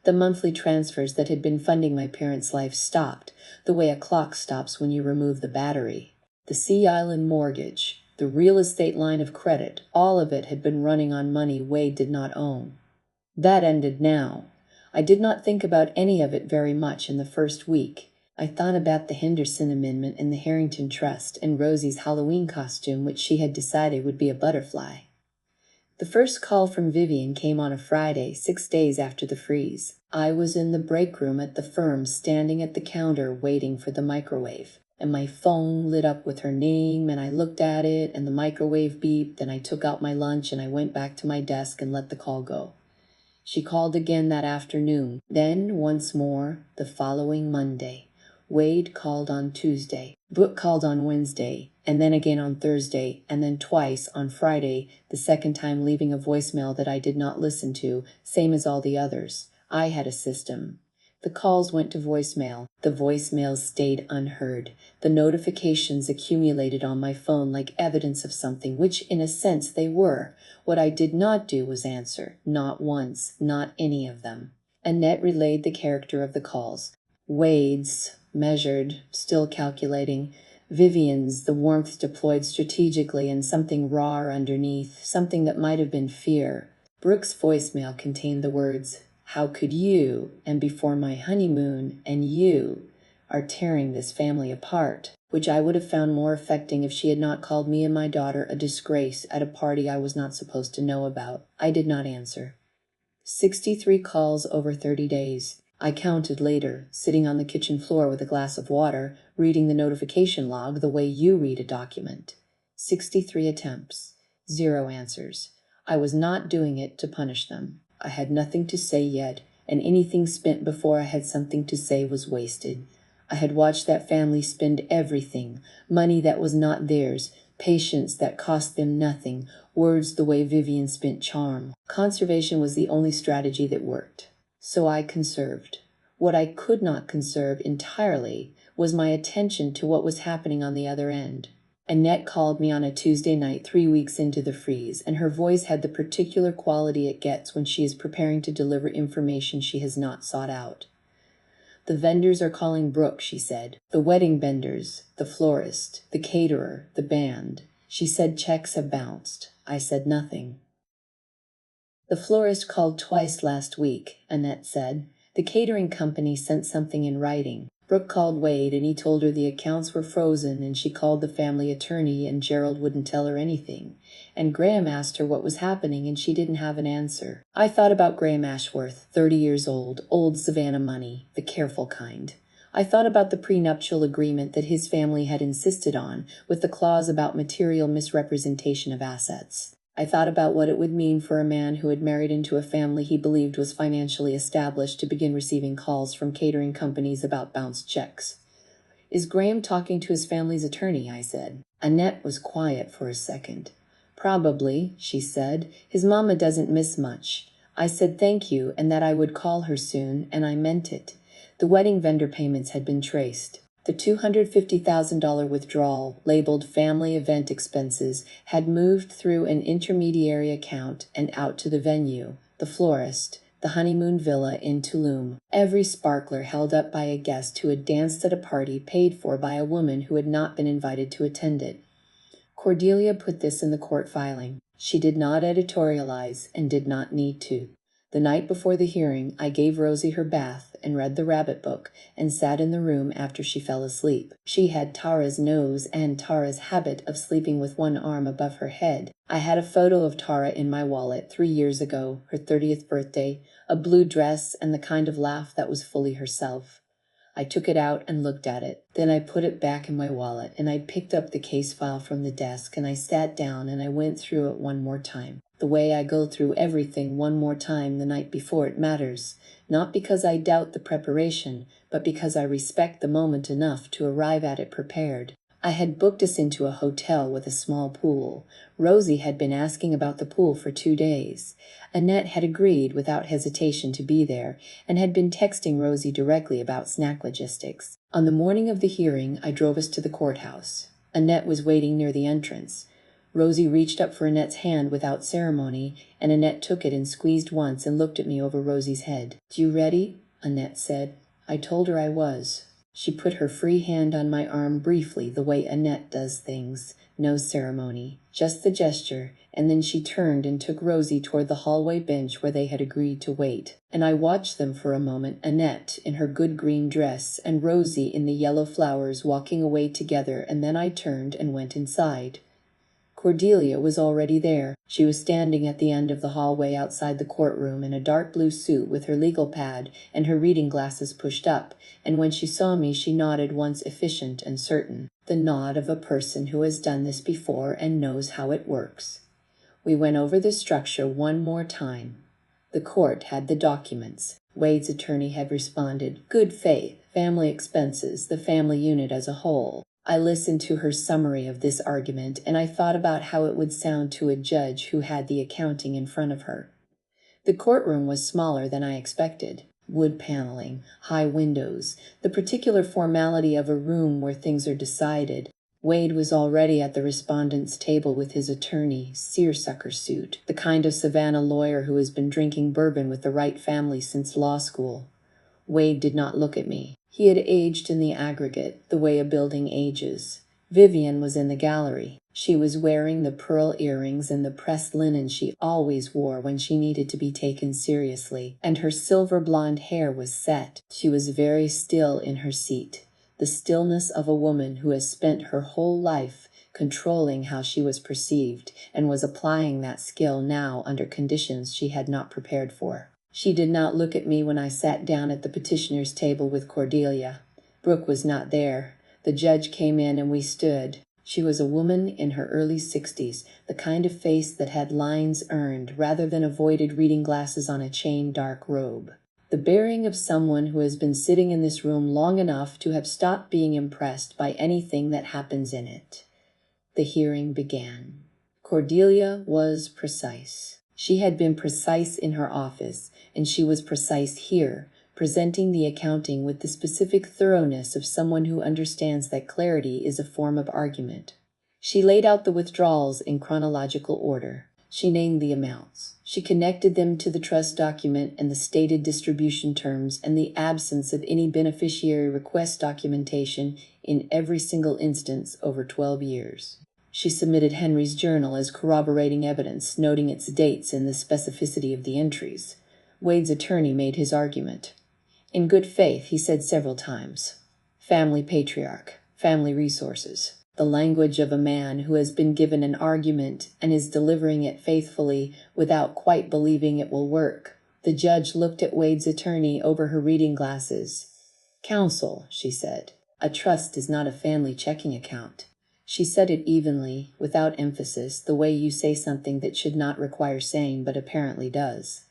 The monthly transfers that had been funding my parents' life stopped, the way a clock stops when you remove the battery. The Sea Island mortgage, the real estate line of credit, all of it had been running on money Wade did not own. That ended now. I did not think about any of it very much in the first week. I thought about the Henderson Amendment and the Harrington Trust and Rosie's Halloween costume, which she had decided would be a butterfly. The first call from Vivian came on a Friday, 6 days after the freeze. I was in the break room at the firm, standing at the counter waiting for the microwave, and my phone lit up with her name, and I looked at it, and the microwave beeped, and I took out my lunch, and I went back to my desk and let the call go. She called again that afternoon, then once more the following Monday. Wade called on Tuesday. Brooke called on Wednesday, and then again on Thursday, and then twice on Friday, the second time leaving a voicemail that I did not listen to, same as all the others. I had a system. The calls went to voicemail. The voicemails stayed unheard. The notifications accumulated on my phone like evidence of something, which in a sense they were. What I did not do was answer. Not once. Not any of them. Annette relayed the character of the calls. Wade's, measured, still calculating. Vivian's, the warmth deployed strategically, and something raw underneath, something that might have been fear. Brooke's voicemail contained the words, "How could you, and before my honeymoon, and you, are tearing this family apart," which I would have found more affecting if she had not called me and my daughter a disgrace at a party I was not supposed to know about. I did not answer. 63 calls over 30 days. I counted later, sitting on the kitchen floor with a glass of water, reading the notification log the way you read a document. 63 attempts. 0 answers. I was not doing it to punish them. I had nothing to say yet, and anything spent before I had something to say was wasted. I had watched that family spend everything, money that was not theirs, patience that cost them nothing, words the way Vivian spent charm. Conservation was the only strategy that worked. So I conserved. What I could not conserve entirely was my attention to what was happening on the other end. Annette called me on a Tuesday night 3 weeks into the freeze, and her voice had the particular quality it gets when she is preparing to deliver information she has not sought out. "The vendors are calling Brooke," she said. "The wedding vendors, the florist, the caterer, the band." She said checks have bounced. I said nothing. "The florist called twice last week," Annette said. "The catering company sent something in writing. Brooke called Wade, and he told her the accounts were frozen, and she called the family attorney, and Gerald wouldn't tell her anything. And Graham asked her what was happening, and she didn't have an answer." I thought about Graham Ashworth, 30 years old Savannah money, the careful kind. I thought about the prenuptial agreement that his family had insisted on, with the clause about material misrepresentation of assets. I thought about what it would mean for a man who had married into a family he believed was financially established to begin receiving calls from catering companies about bounced checks. "Is Graham talking to his family's attorney?" I said. Annette was quiet for a second. "Probably," she said. "His mama doesn't miss much." I said thank you and that I would call her soon, and I meant it. The wedding vendor payments had been traced. The $250,000 withdrawal, labeled family event expenses, had moved through an intermediary account and out to the venue, the florist, the honeymoon villa in Tulum. Every sparkler held up by a guest who had danced at a party paid for by a woman who had not been invited to attend it. Cordelia put this in the court filing. She did not editorialize and did not need to. The night before the hearing, I gave Rosie her bath and read the rabbit book and sat in the room after she fell asleep. She had Tara's nose and Tara's habit of sleeping with one arm above her head. I had a photo of Tara in my wallet 3 years ago, her 30th birthday, a blue dress and the kind of laugh that was fully herself. I took it out and looked at it. Then I put it back in my wallet, and I picked up the case file from the desk, and I sat down and I went through it one more time. The way I go through everything one more time the night before it matters, not because I doubt the preparation, but because I respect the moment enough to arrive at it prepared. I had booked us into a hotel with a small pool. Rosie had been asking about the pool for 2 days. Annette had agreed without hesitation to be there and had been texting Rosie directly about snack logistics. On the morning of the hearing, I drove us to the courthouse. Annette was waiting near the entrance. Rosie reached up for Annette's hand without ceremony, and Annette took it and squeezed once and looked at me over Rosie's head. "You ready?" Annette said. I told her I was. She put her free hand on my arm briefly, the way Annette does things. No ceremony, just the gesture, and then she turned and took Rosie toward the hallway bench where they had agreed to wait. And I watched them for a moment, Annette in her good green dress and Rosie in the yellow flowers walking away together, and then I turned and went inside. Cordelia was already there. She was standing at the end of the hallway outside the courtroom in a dark blue suit with her legal pad and her reading glasses pushed up, and when she saw me she nodded once, efficient and certain, the nod of a person who has done this before and knows how it works. We went over the structure one more time. The court had the documents. Wade's attorney had responded, good faith, family expenses, the family unit as a whole. I listened to her summary of this argument, and I thought about how it would sound to a judge who had the accounting in front of her. The courtroom was smaller than I expected. Wood paneling, high windows, the particular formality of a room where things are decided. Wade was already at the respondent's table with his attorney, seersucker suit, the kind of Savannah lawyer who has been drinking bourbon with the right family since law school. Wade did not look at me. He had aged in the aggregate, the way a building ages. Vivian was in the gallery. She was wearing the pearl earrings and the pressed linen she always wore when she needed to be taken seriously, and her silver blonde hair was set. She was very still in her seat, the stillness of a woman who has spent her whole life controlling how she was perceived and was applying that skill now under conditions she had not prepared for. She did not look at me when I sat down at the petitioner's table with Cordelia. Brooke was not there. The judge came in and we stood. She was a woman in her early 60s, the kind of face that had lines earned rather than avoided reading glasses on a chain dark robe. The bearing of someone who has been sitting in this room long enough to have stopped being impressed by anything that happens in it. The hearing began. Cordelia was precise. She had been precise in her office, and she was precise here, presenting the accounting with the specific thoroughness of someone who understands that clarity is a form of argument. She laid out the withdrawals in chronological order. She named the amounts. She connected them to the trust document and the stated distribution terms and the absence of any beneficiary request documentation in every single instance over 12 years. She submitted Henry's journal as corroborating evidence, noting its dates and the specificity of the entries. Wade's attorney made his argument. In good faith, he said several times. Family patriarch, family resources. The language of a man who has been given an argument and is delivering it faithfully without quite believing it will work. The judge looked at Wade's attorney over her reading glasses. Counsel, she said, a trust is not a family checking account. She said it evenly, without emphasis, the way you say something that should not require saying but apparently does.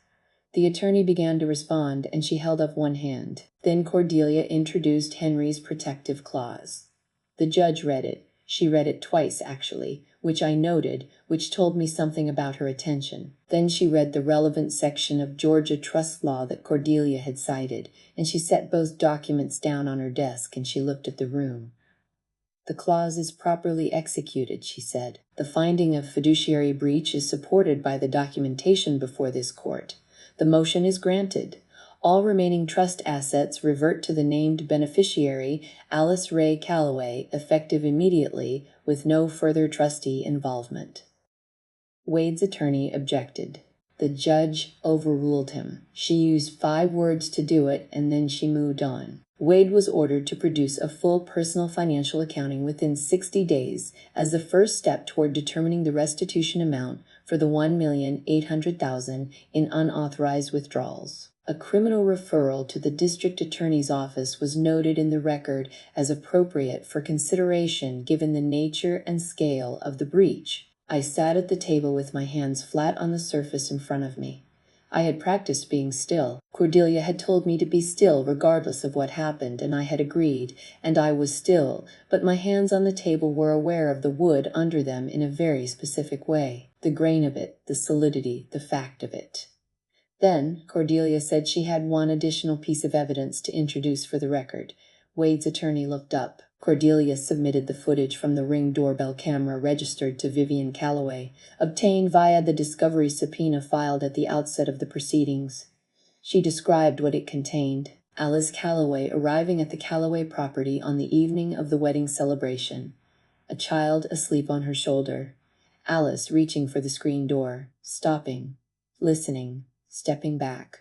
The attorney began to respond, and she held up one hand. Then Cordelia introduced Henry's protective clause. The judge read it. She read it twice, actually, which I noted, which told me something about her attention. Then she read the relevant section of Georgia trust law that Cordelia had cited, and she set both documents down on her desk and she looked at the room. The clause is properly executed, she said. The finding of fiduciary breach is supported by the documentation before this court. The motion is granted. All remaining trust assets revert to the named beneficiary, Alice Ray Calloway, effective immediately, with no further trustee involvement. Wade's attorney objected. The judge overruled him. She used 5 words to do it, and then she moved on. Wade was ordered to produce a full personal financial accounting within 60 days as the first step toward determining the restitution amount for the $1,800,000 in unauthorized withdrawals. A criminal referral to the district attorney's office was noted in the record as appropriate for consideration given the nature and scale of the breach. I sat at the table with my hands flat on the surface in front of me. I had practiced being still. Cordelia had told me to be still regardless of what happened, and I had agreed, and I was still, but my hands on the table were aware of the wood under them in a very specific way. The grain of it, the solidity, the fact of it. Then, Cordelia said she had one additional piece of evidence to introduce for the record. Wade's attorney looked up. Cordelia submitted the footage from the Ring doorbell camera registered to Vivian Calloway, obtained via the discovery subpoena filed at the outset of the proceedings. She described what it contained. Alice Calloway arriving at the Calloway property on the evening of the wedding celebration. A child asleep on her shoulder. Alice reaching for the screen door, stopping, listening, stepping back,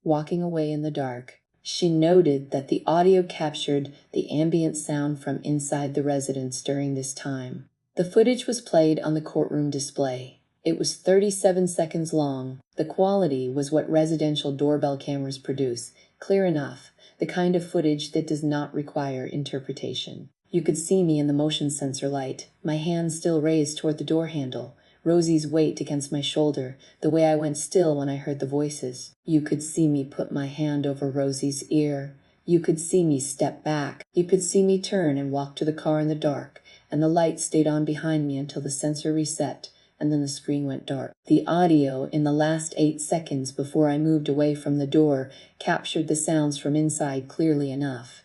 walking away in the dark. She noted that the audio captured the ambient sound from inside the residence during this time. The footage was played on the courtroom display. It was 37 seconds long. The quality was what residential doorbell cameras produce, clear enough, the kind of footage that does not require interpretation. You could see me in the motion sensor light, my hand still raised toward the door handle, Rosie's weight against my shoulder, the way I went still when I heard the voices. You could see me put my hand over Rosie's ear. You could see me step back. You could see me turn and walk to the car in the dark, and the light stayed on behind me until the sensor reset, and then the screen went dark. The audio in the last 8 seconds before I moved away from the door captured the sounds from inside clearly enough.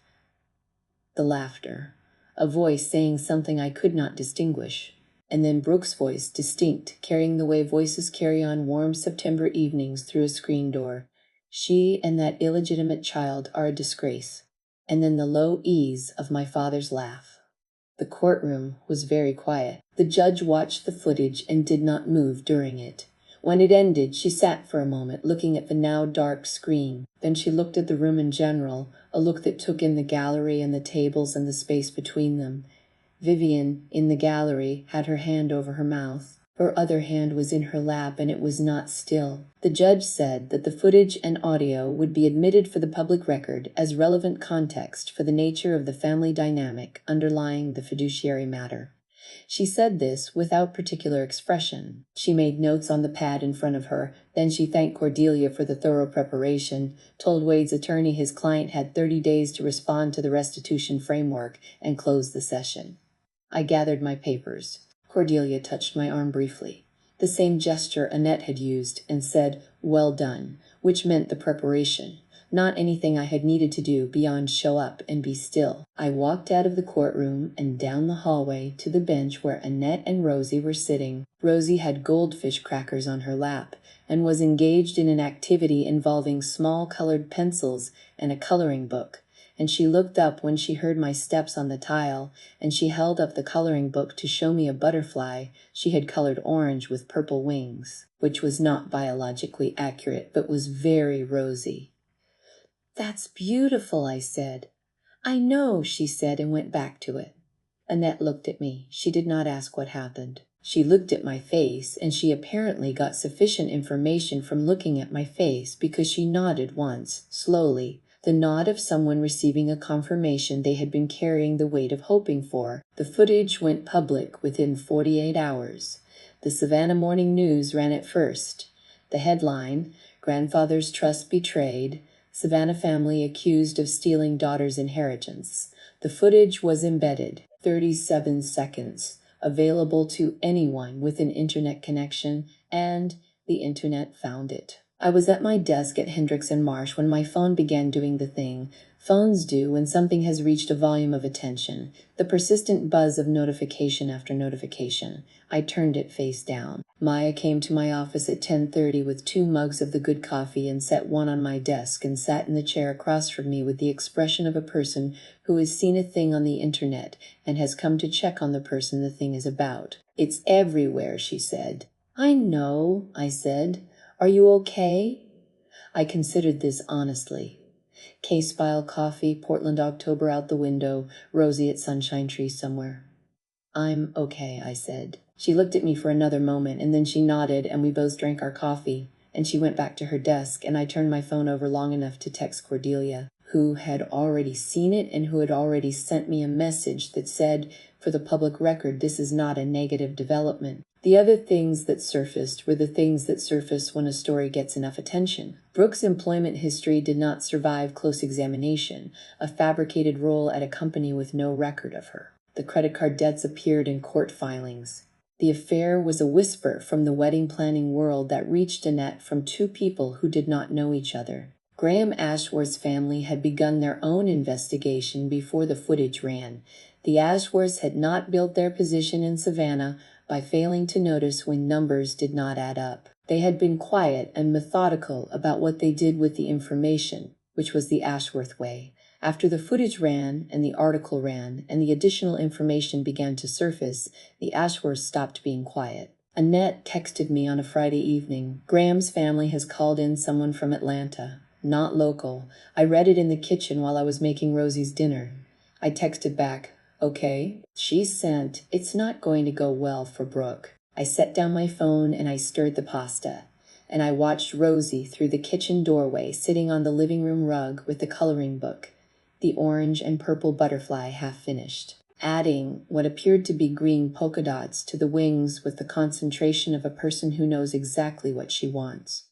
The laughter. A voice saying something I could not distinguish. And then Brooke's voice, distinct, carrying the way voices carry on warm September evenings through a screen door. She and that illegitimate child are a disgrace. And then the low ease of my father's laugh. The courtroom was very quiet. The judge watched the footage and did not move during it. When it ended, she sat for a moment, looking at the now dark screen. Then she looked at the room in general, a look that took in the gallery and the tables and the space between them. Vivian, in the gallery, had her hand over her mouth. Her other hand was in her lap, and it was not still. The judge said that the footage and audio would be admitted for the public record as relevant context for the nature of the family dynamic underlying the fiduciary matter. She said this without particular expression. She made notes on the pad in front of her, then she thanked Cordelia for the thorough preparation, told Wade's attorney his client had 30 days to respond to the restitution framework, and closed the session. I gathered my papers. Cordelia touched my arm briefly. The same gesture Annette had used, and said, "Well done," which meant the preparation. Not anything I had needed to do beyond show up and be still. I walked out of the courtroom and down the hallway to the bench where Annette and Rosie were sitting. Rosie had goldfish crackers on her lap and was engaged in an activity involving small colored pencils and a coloring book. And she looked up when she heard my steps on the tile, and she held up the coloring book to show me a butterfly she had colored orange with purple wings, which was not biologically accurate but was very rosy. "That's beautiful," I said. "I know," she said, and went back to it. Annette looked at me. She did not ask what happened. She looked at my face, and she apparently got sufficient information from looking at my face because she nodded once, slowly, the nod of someone receiving a confirmation they had been carrying the weight of hoping for. The footage went public within 48 hours. The Savannah Morning News ran it first. The headline, "Grandfather's Trust Betrayed, Savannah Family Accused of Stealing Daughter's Inheritance." The footage was embedded, 37 seconds, available to anyone with an internet connection, and the internet found it. I was at my desk at Hendricks and Marsh when my phone began doing the thing phones do when something has reached a volume of attention, the persistent buzz of notification after notification. I turned it face down. Maya came to my office at 10:30 with 2 mugs of the good coffee and set one on my desk and sat in the chair across from me with the expression of a person who has seen a thing on the internet and has come to check on the person the thing is about. "It's everywhere," she said. "I know," I said. "Are you okay?" I considered this honestly. Case file coffee, Portland October out the window, Rosie at Sunshine Tree somewhere. "I'm okay," I said. She looked at me for another moment, and then she nodded, and we both drank our coffee, and she went back to her desk, and I turned my phone over long enough to text Cordelia. who had already seen it and who had already sent me a message that said, for the public record, this is not a negative development. The other things that surfaced were the things that surface when a story gets enough attention. Brooke's employment history did not survive close examination, a fabricated role at a company with no record of her. The credit card debts appeared in court filings. The affair was a whisper from the wedding planning world that reached Annette from two people who did not know each other. Graham Ashworth's family had begun their own investigation before the footage ran. The Ashworths had not built their position in Savannah by failing to notice when numbers did not add up. They had been quiet and methodical about what they did with the information, which was the Ashworth way. After the footage ran, and the article ran, and the additional information began to surface, the Ashworths stopped being quiet. Annette texted me on a Friday evening. Graham's family has called in someone from Atlanta. Not local. I read it in the kitchen while I was making Rosie's dinner. I texted back, okay. She sent, it's not going to go well for Brooke. I set down my phone and I stirred the pasta. And I watched Rosie through the kitchen doorway sitting on the living room rug with the coloring book, the orange and purple butterfly half finished, adding what appeared to be green polka dots to the wings with the concentration of a person who knows exactly what she wants.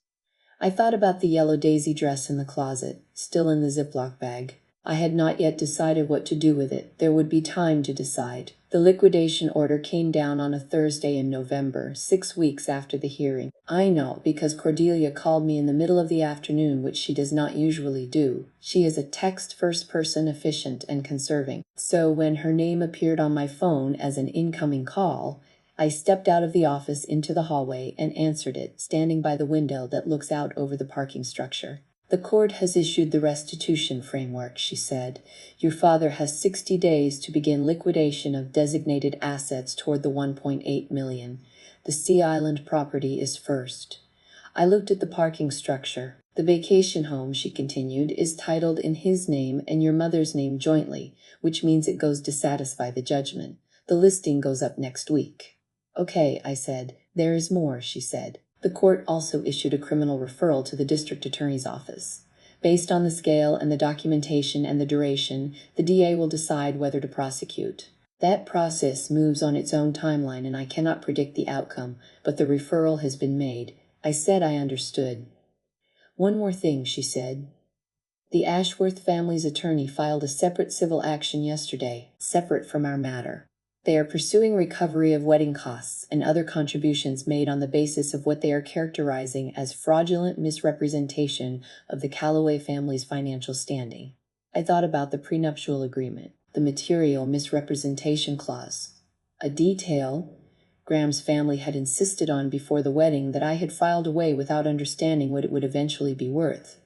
I thought about the yellow daisy dress in the closet, still in the Ziploc bag. I had not yet decided what to do with it. There would be time to decide. The liquidation order came down on a Thursday in November, 6 weeks after the hearing. I know because Cordelia called me in the middle of the afternoon, which she does not usually do. She is a text-first person, efficient and conserving. So when her name appeared on my phone as an incoming call, I stepped out of the office into the hallway and answered it, standing by the window that looks out over the parking structure. The court has issued the restitution framework, she said. Your father has 60 days to begin liquidation of designated assets toward the $1.8 million. The Sea Island property is first. I looked at the parking structure. The vacation home, she continued, is titled in his name and your mother's name jointly, which means it goes to satisfy the judgment. The listing goes up next week. Okay, I said. There is more, she said. The court also issued a criminal referral to the district attorney's office. Based on the scale and the documentation and the duration, the DA will decide whether to prosecute. That process moves on its own timeline and I cannot predict the outcome, but the referral has been made. I said I understood. One more thing, she said. The Ashworth family's attorney filed a separate civil action yesterday, separate from our matter. They are pursuing recovery of wedding costs and other contributions made on the basis of what they are characterizing as fraudulent misrepresentation of the Calloway family's financial standing. I thought about the prenuptial agreement, the material misrepresentation clause, a detail Graham's family had insisted on before the wedding that I had filed away without understanding what it would eventually be worth.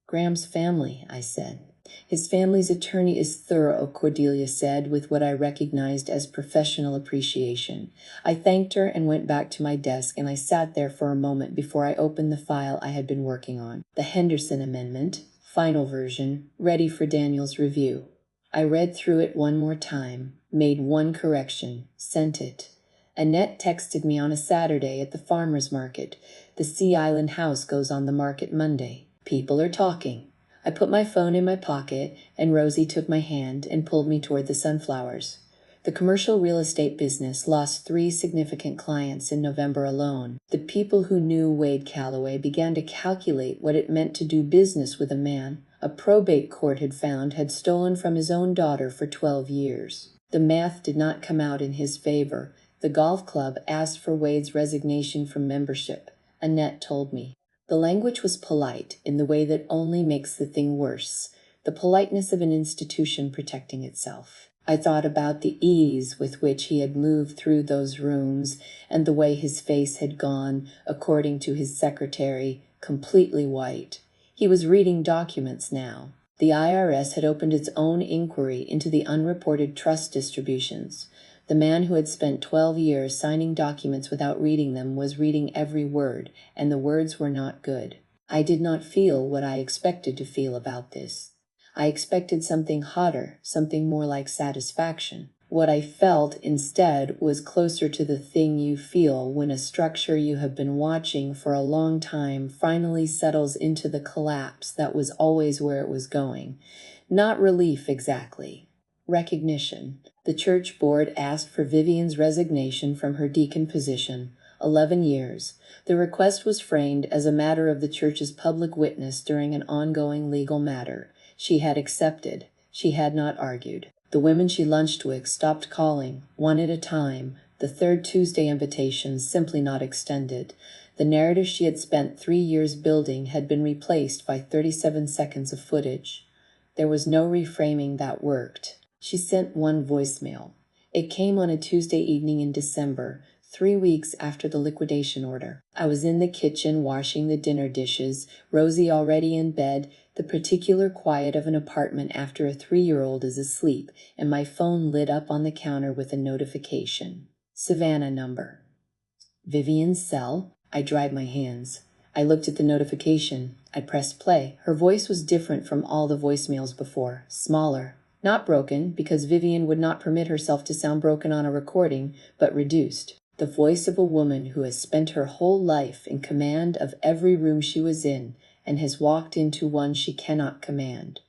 Graham's family, I said. His family's attorney is thorough, Cordelia said, with what I recognized as professional appreciation. I thanked her and went back to my desk, and I sat there for a moment before I opened the file I had been working on. The Henderson Amendment, final version, ready for Daniel's review. I read through it one more time, made one correction, sent it. Annette texted me on a Saturday at the farmer's market. The Sea Island house goes on the market Monday. People are talking. I put my phone in my pocket, and Rosie took my hand and pulled me toward the sunflowers. The commercial real estate business lost 3 significant clients in November alone. The people who knew Wade Calloway began to calculate what it meant to do business with a man a probate court had found had stolen from his own daughter for 12 years. The math did not come out in his favor. The golf club asked for Wade's resignation from membership, Annette told me. The language was polite in the way that only makes the thing worse, the politeness of an institution protecting itself. I thought about the ease with which he had moved through those rooms and the way his face had gone, according to his secretary, completely white. He was reading documents now. The IRS had opened its own inquiry into the unreported trust distributions. The man who had spent 12 years signing documents without reading them was reading every word, and the words were not good. I did not feel what I expected to feel about this. I expected something hotter, something more like satisfaction. What I felt instead was closer to the thing you feel when a structure you have been watching for a long time finally settles into the collapse that was always where it was going. Not relief exactly. Recognition. The church board asked for Vivian's resignation from her deacon position. 11 years. The request was framed as a matter of the church's public witness during an ongoing legal matter. She had accepted. She had not argued. The women she lunched with stopped calling, one at a time, the third Tuesday invitations simply not extended. The narrative she had spent 3 years building had been replaced by 37 seconds of footage. There was no reframing that worked. She sent one voicemail. It came on a Tuesday evening in December, 3 weeks after the liquidation order. I was in the kitchen washing the dinner dishes, Rosie already in bed, the particular quiet of an apartment after a 3-year-old is asleep, and my phone lit up on the counter with a notification. Savannah number. Vivian's cell. I dried my hands. I looked at the notification. I pressed play. Her voice was different from all the voicemails before, smaller. Not broken, because Vivian would not permit herself to sound broken on a recording, but reduced. The voice of a woman who has spent her whole life in command of every room she was in, and has walked into one she cannot command.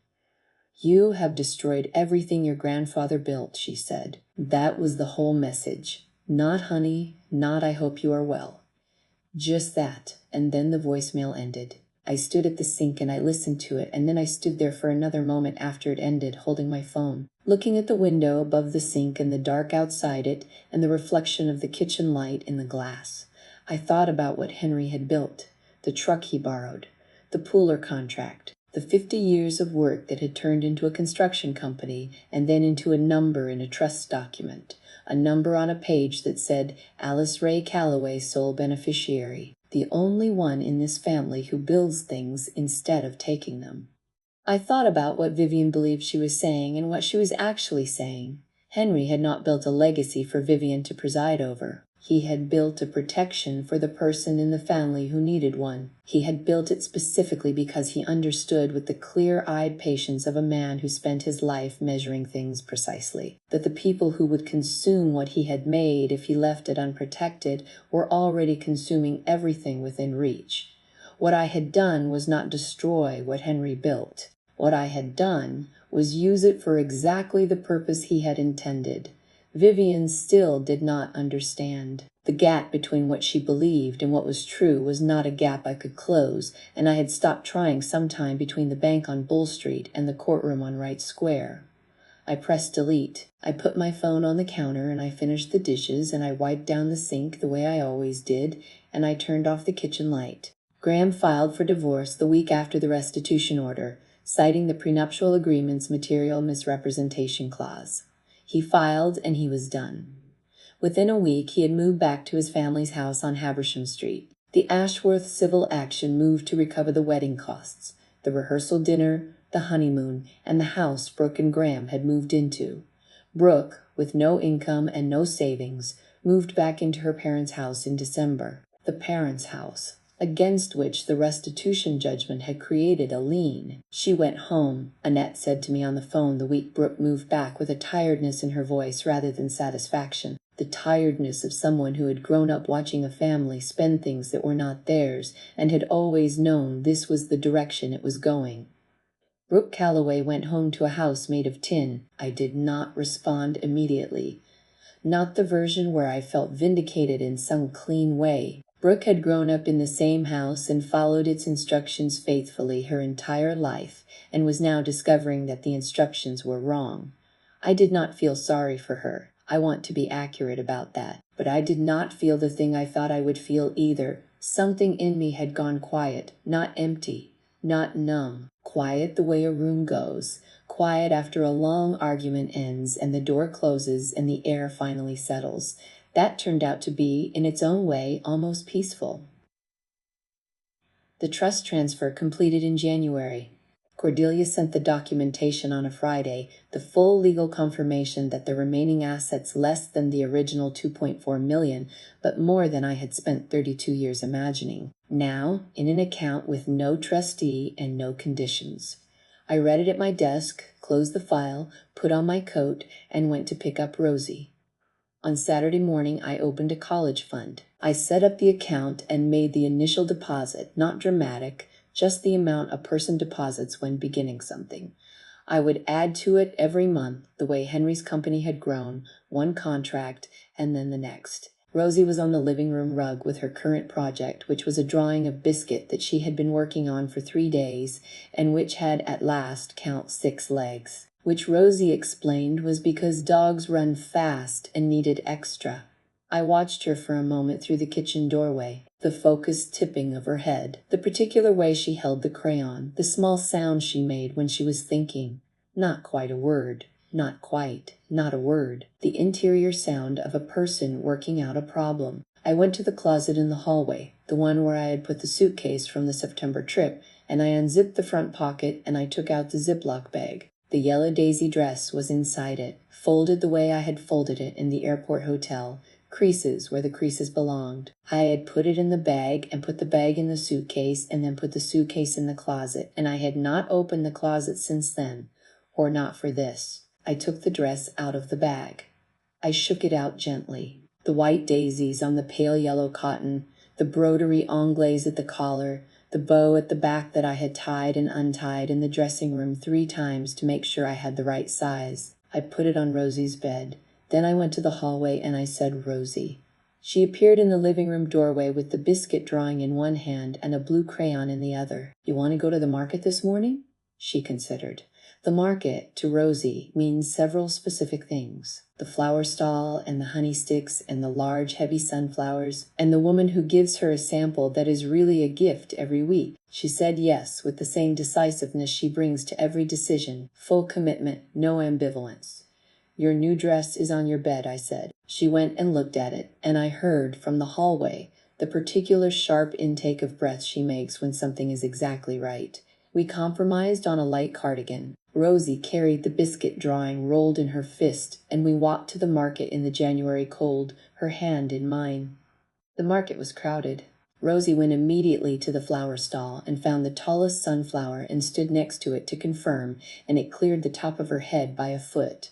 You have destroyed everything your grandfather built, she said. That was the whole message. Not honey, not I hope you are well. Just that, and then the voicemail ended. I stood at the sink and I listened to it, and then I stood there for another moment after it ended, holding my phone, looking at the window above the sink and the dark outside it and the reflection of the kitchen light in the glass. I thought about what Henry had built, the truck he borrowed, the Pooler contract, the 50 years of work that had turned into a construction company and then into a number in a trust document, a number on a page that said Alice Ray Calloway, sole beneficiary, the only one in this family who builds things instead of taking them. I thought about what Vivian believed she was saying and what she was actually saying. Henry had not built a legacy for Vivian to preside over. He had built a protection for the person in the family who needed one. He had built it specifically because he understood with the clear-eyed patience of a man who spent his life measuring things precisely, that the people who would consume what he had made if he left it unprotected were already consuming everything within reach. What I had done was not destroy what Henry built. What I had done was use it for exactly the purpose he had intended. Vivian still did not understand. The gap between what she believed and what was true was not a gap I could close, and I had stopped trying sometime between the bank on Bull Street and the courtroom on Wright Square. I pressed delete. I put my phone on the counter and I finished the dishes and I wiped down the sink the way I always did, and I turned off the kitchen light. Graham filed for divorce the week after the restitution order, citing the prenuptial agreement's material misrepresentation clause. He filed and he was done. Within a week, he had moved back to his family's house on Habersham Street. The Ashworth civil action moved to recover the wedding costs, the rehearsal dinner, the honeymoon, and the house Brooke and Graham had moved into. Brooke, with no income and no savings, moved back into her parents' house in December. The parents' house, against which the restitution judgment had created a lien. She went home, Annette said to me on the phone the week Brooke moved back, with a tiredness in her voice rather than satisfaction. The tiredness of someone who had grown up watching a family spend things that were not theirs and had always known this was the direction it was going. Brooke Calloway went home to a house made of tin. I did not respond immediately. Not the version where I felt vindicated in some clean way. Brooke had grown up in the same house and followed its instructions faithfully her entire life, and was now discovering that the instructions were wrong. I did not feel sorry for her. I want to be accurate about that. But I did not feel the thing I thought I would feel either. Something in me had gone quiet, not empty, not numb. Quiet the way a room goes. Quiet after a long argument ends and the door closes and the air finally settles. That turned out to be, in its own way, almost peaceful. The trust transfer completed in January. Cordelia sent the documentation on a Friday, the full legal confirmation that the remaining assets less than the original $2.4 million, but more than I had spent 32 years imagining. Now, in an account with no trustee and no conditions. I read it at my desk, closed the file, put on my coat, and went to pick up Rosie. On Saturday morning, I opened a college fund. I set up the account and made the initial deposit, not dramatic, just the amount a person deposits when beginning something. I would add to it every month, the way Henry's company had grown, one contract, and then the next. Rosie was on the living room rug with her current project, which was a drawing of Biscuit that she had been working on for 3 days, and which had at last count 6 legs. Which Rosie explained was because dogs run fast and needed extra. I watched her for a moment through the kitchen doorway, the focused tipping of her head, the particular way she held the crayon, the small sound she made when she was thinking. Not quite a word. Not quite. Not a word. The interior sound of a person working out a problem. I went to the closet in the hallway, the one where I had put the suitcase from the September trip, and I unzipped the front pocket and I took out the Ziploc bag. The yellow daisy dress was inside it, folded the way I had folded it in the airport hotel, creases where the creases belonged. I had put it in the bag and put the bag in the suitcase and then put the suitcase in the closet, and I had not opened the closet since then, or not for this. I took the dress out of the bag. I shook it out gently. The white daisies on the pale yellow cotton, the broderie anglaise at the collar, the bow at the back that I had tied and untied in the dressing room 3 times to make sure I had the right size. I put it on Rosie's bed. Then I went to the hallway and I said, "Rosie." She appeared in the living room doorway with the Biscuit drawing in one hand and a blue crayon in the other. "You want to go to the market this morning?" She considered. The market, to Rosie, means several specific things. The flower stall and the honey sticks and the large, heavy sunflowers, and the woman who gives her a sample that is really a gift every week. She said yes with the same decisiveness she brings to every decision, full commitment, no ambivalence. "Your new dress is on your bed," I said. She went and looked at it, and I heard from the hallway the particular sharp intake of breath she makes when something is exactly right. We compromised on a light cardigan. Rosie carried the Biscuit drawing rolled in her fist, and we walked to the market in the January cold, her hand in mine. The market was crowded. Rosie went immediately to the flower stall and found the tallest sunflower and stood next to it to confirm, and it cleared the top of her head by a foot.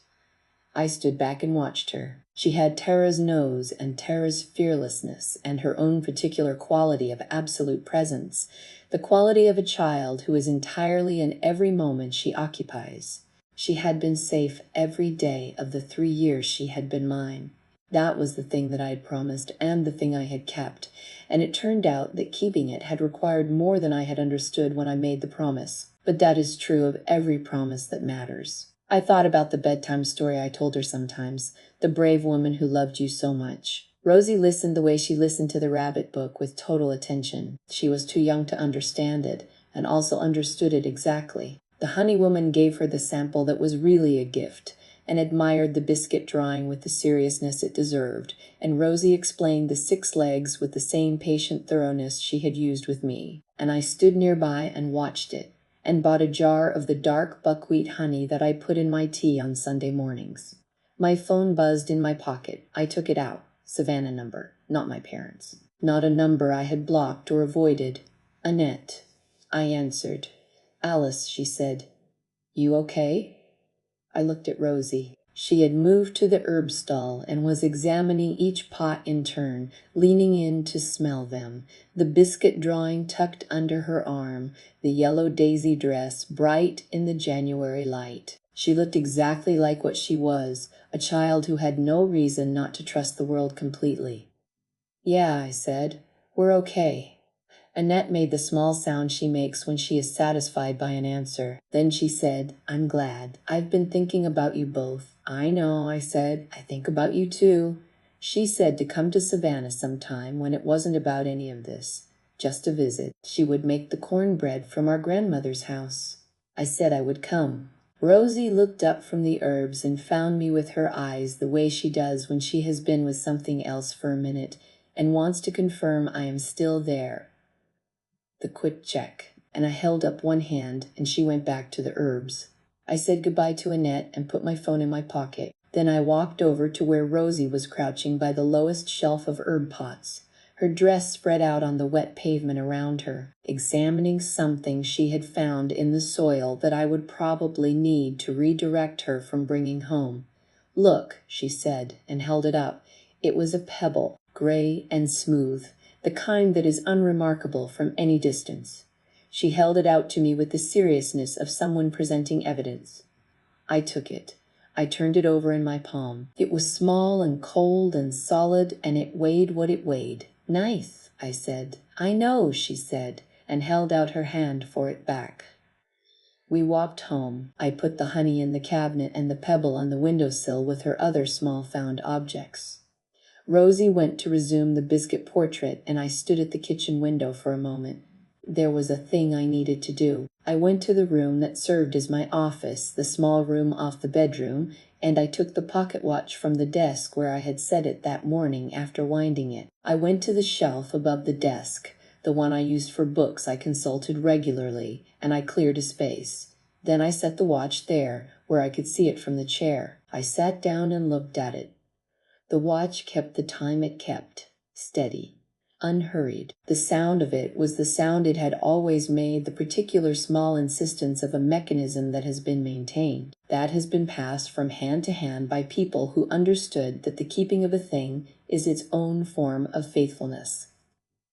I stood back and watched her. She had Tara's nose and Tara's fearlessness and her own particular quality of absolute presence, the quality of a child who is entirely in every moment she occupies. She had been safe every day of the 3 years she had been mine. That was the thing that I had promised and the thing I had kept, and it turned out that keeping it had required more than I had understood when I made the promise. But that is true of every promise that matters. I thought about the bedtime story I told her sometimes, the brave woman who loved you so much. Rosie listened the way she listened to the rabbit book with total attention. She was too young to understand it, and also understood it exactly. The honey woman gave her the sample that was really a gift, and admired the Biscuit drawing with the seriousness it deserved, and Rosie explained the 6 legs with the same patient thoroughness she had used with me, and I stood nearby and watched it, and bought a jar of the dark buckwheat honey that I put in my tea on Sunday mornings. My phone buzzed in my pocket. I took it out. Savannah number, not my parents'. Not a number I had blocked or avoided. "Annette." I answered. "Alice," she said. "You okay?" I looked at Rosie. She had moved to the herb stall and was examining each pot in turn, leaning in to smell them, the Biscuit drawing tucked under her arm, the yellow daisy dress bright in the January light. She looked exactly like what she was, a child who had no reason not to trust the world completely. "Yeah," I said. "We're okay." Annette made the small sound she makes when she is satisfied by an answer. Then she said, "I'm glad. I've been thinking about you both." "I know," I said. "I think about you too." She said to come to Savannah sometime when it wasn't about any of this, just a visit. She would make the cornbread from our grandmother's house. I said I would come. Rosie looked up from the herbs and found me with her eyes the way she does when she has been with something else for a minute and wants to confirm I am still there. The quick check, and I held up one hand and she went back to the herbs. I said goodbye to Annette and put my phone in my pocket. Then I walked over to where Rosie was crouching by the lowest shelf of herb pots. Her dress spread out on the wet pavement around her, examining something she had found in the soil that I would probably need to redirect her from bringing home. "Look," she said, and held it up. It was a pebble, gray and smooth, the kind that is unremarkable from any distance. She held it out to me with the seriousness of someone presenting evidence. I took it. I turned it over in my palm. It was small and cold and solid, and it weighed what it weighed. "Nice," I said. "I know," she said, and held out her hand for it back. We walked home. I put the honey in the cabinet and the pebble on the windowsill with her other small found objects. Rosie went to resume the biscuit portrait, and I stood at the kitchen window for a moment. There was a thing I needed to do. I went to the room that served as my office, the small room off the bedroom, and I took the pocket watch from the desk where I had set it that morning after winding it. I went to the shelf above the desk, the one I used for books I consulted regularly, and I cleared a space. Then I set the watch there, where I could see it from the chair. I sat down and looked at it. The watch kept the time it kept, steady, unhurried. The sound of it was the sound it had always made, the particular small insistence of a mechanism that has been maintained, that has been passed from hand to hand by people who understood that the keeping of a thing is its own form of faithfulness.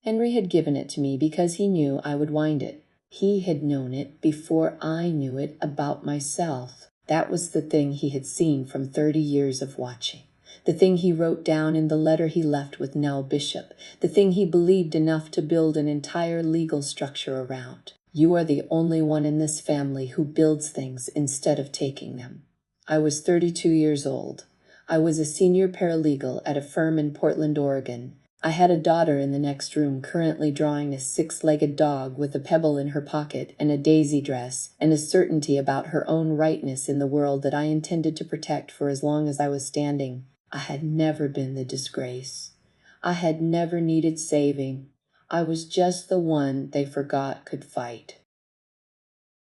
Henry had given it to me because he knew I would wind it. He had known it before I knew it about myself. That was the thing he had seen from 30 years of watching. The thing he wrote down in the letter he left with Nell Bishop, the thing he believed enough to build an entire legal structure around. "You are the only one in this family who builds things instead of taking them." I was 32 years old. I was a senior paralegal at a firm in Portland, Oregon. I had a daughter in the next room currently drawing a 6-legged dog with a pebble in her pocket and a daisy dress, and a certainty about her own rightness in the world that I intended to protect for as long as I was standing. I had never been the disgrace. I had never needed saving. I was just the one they forgot could fight.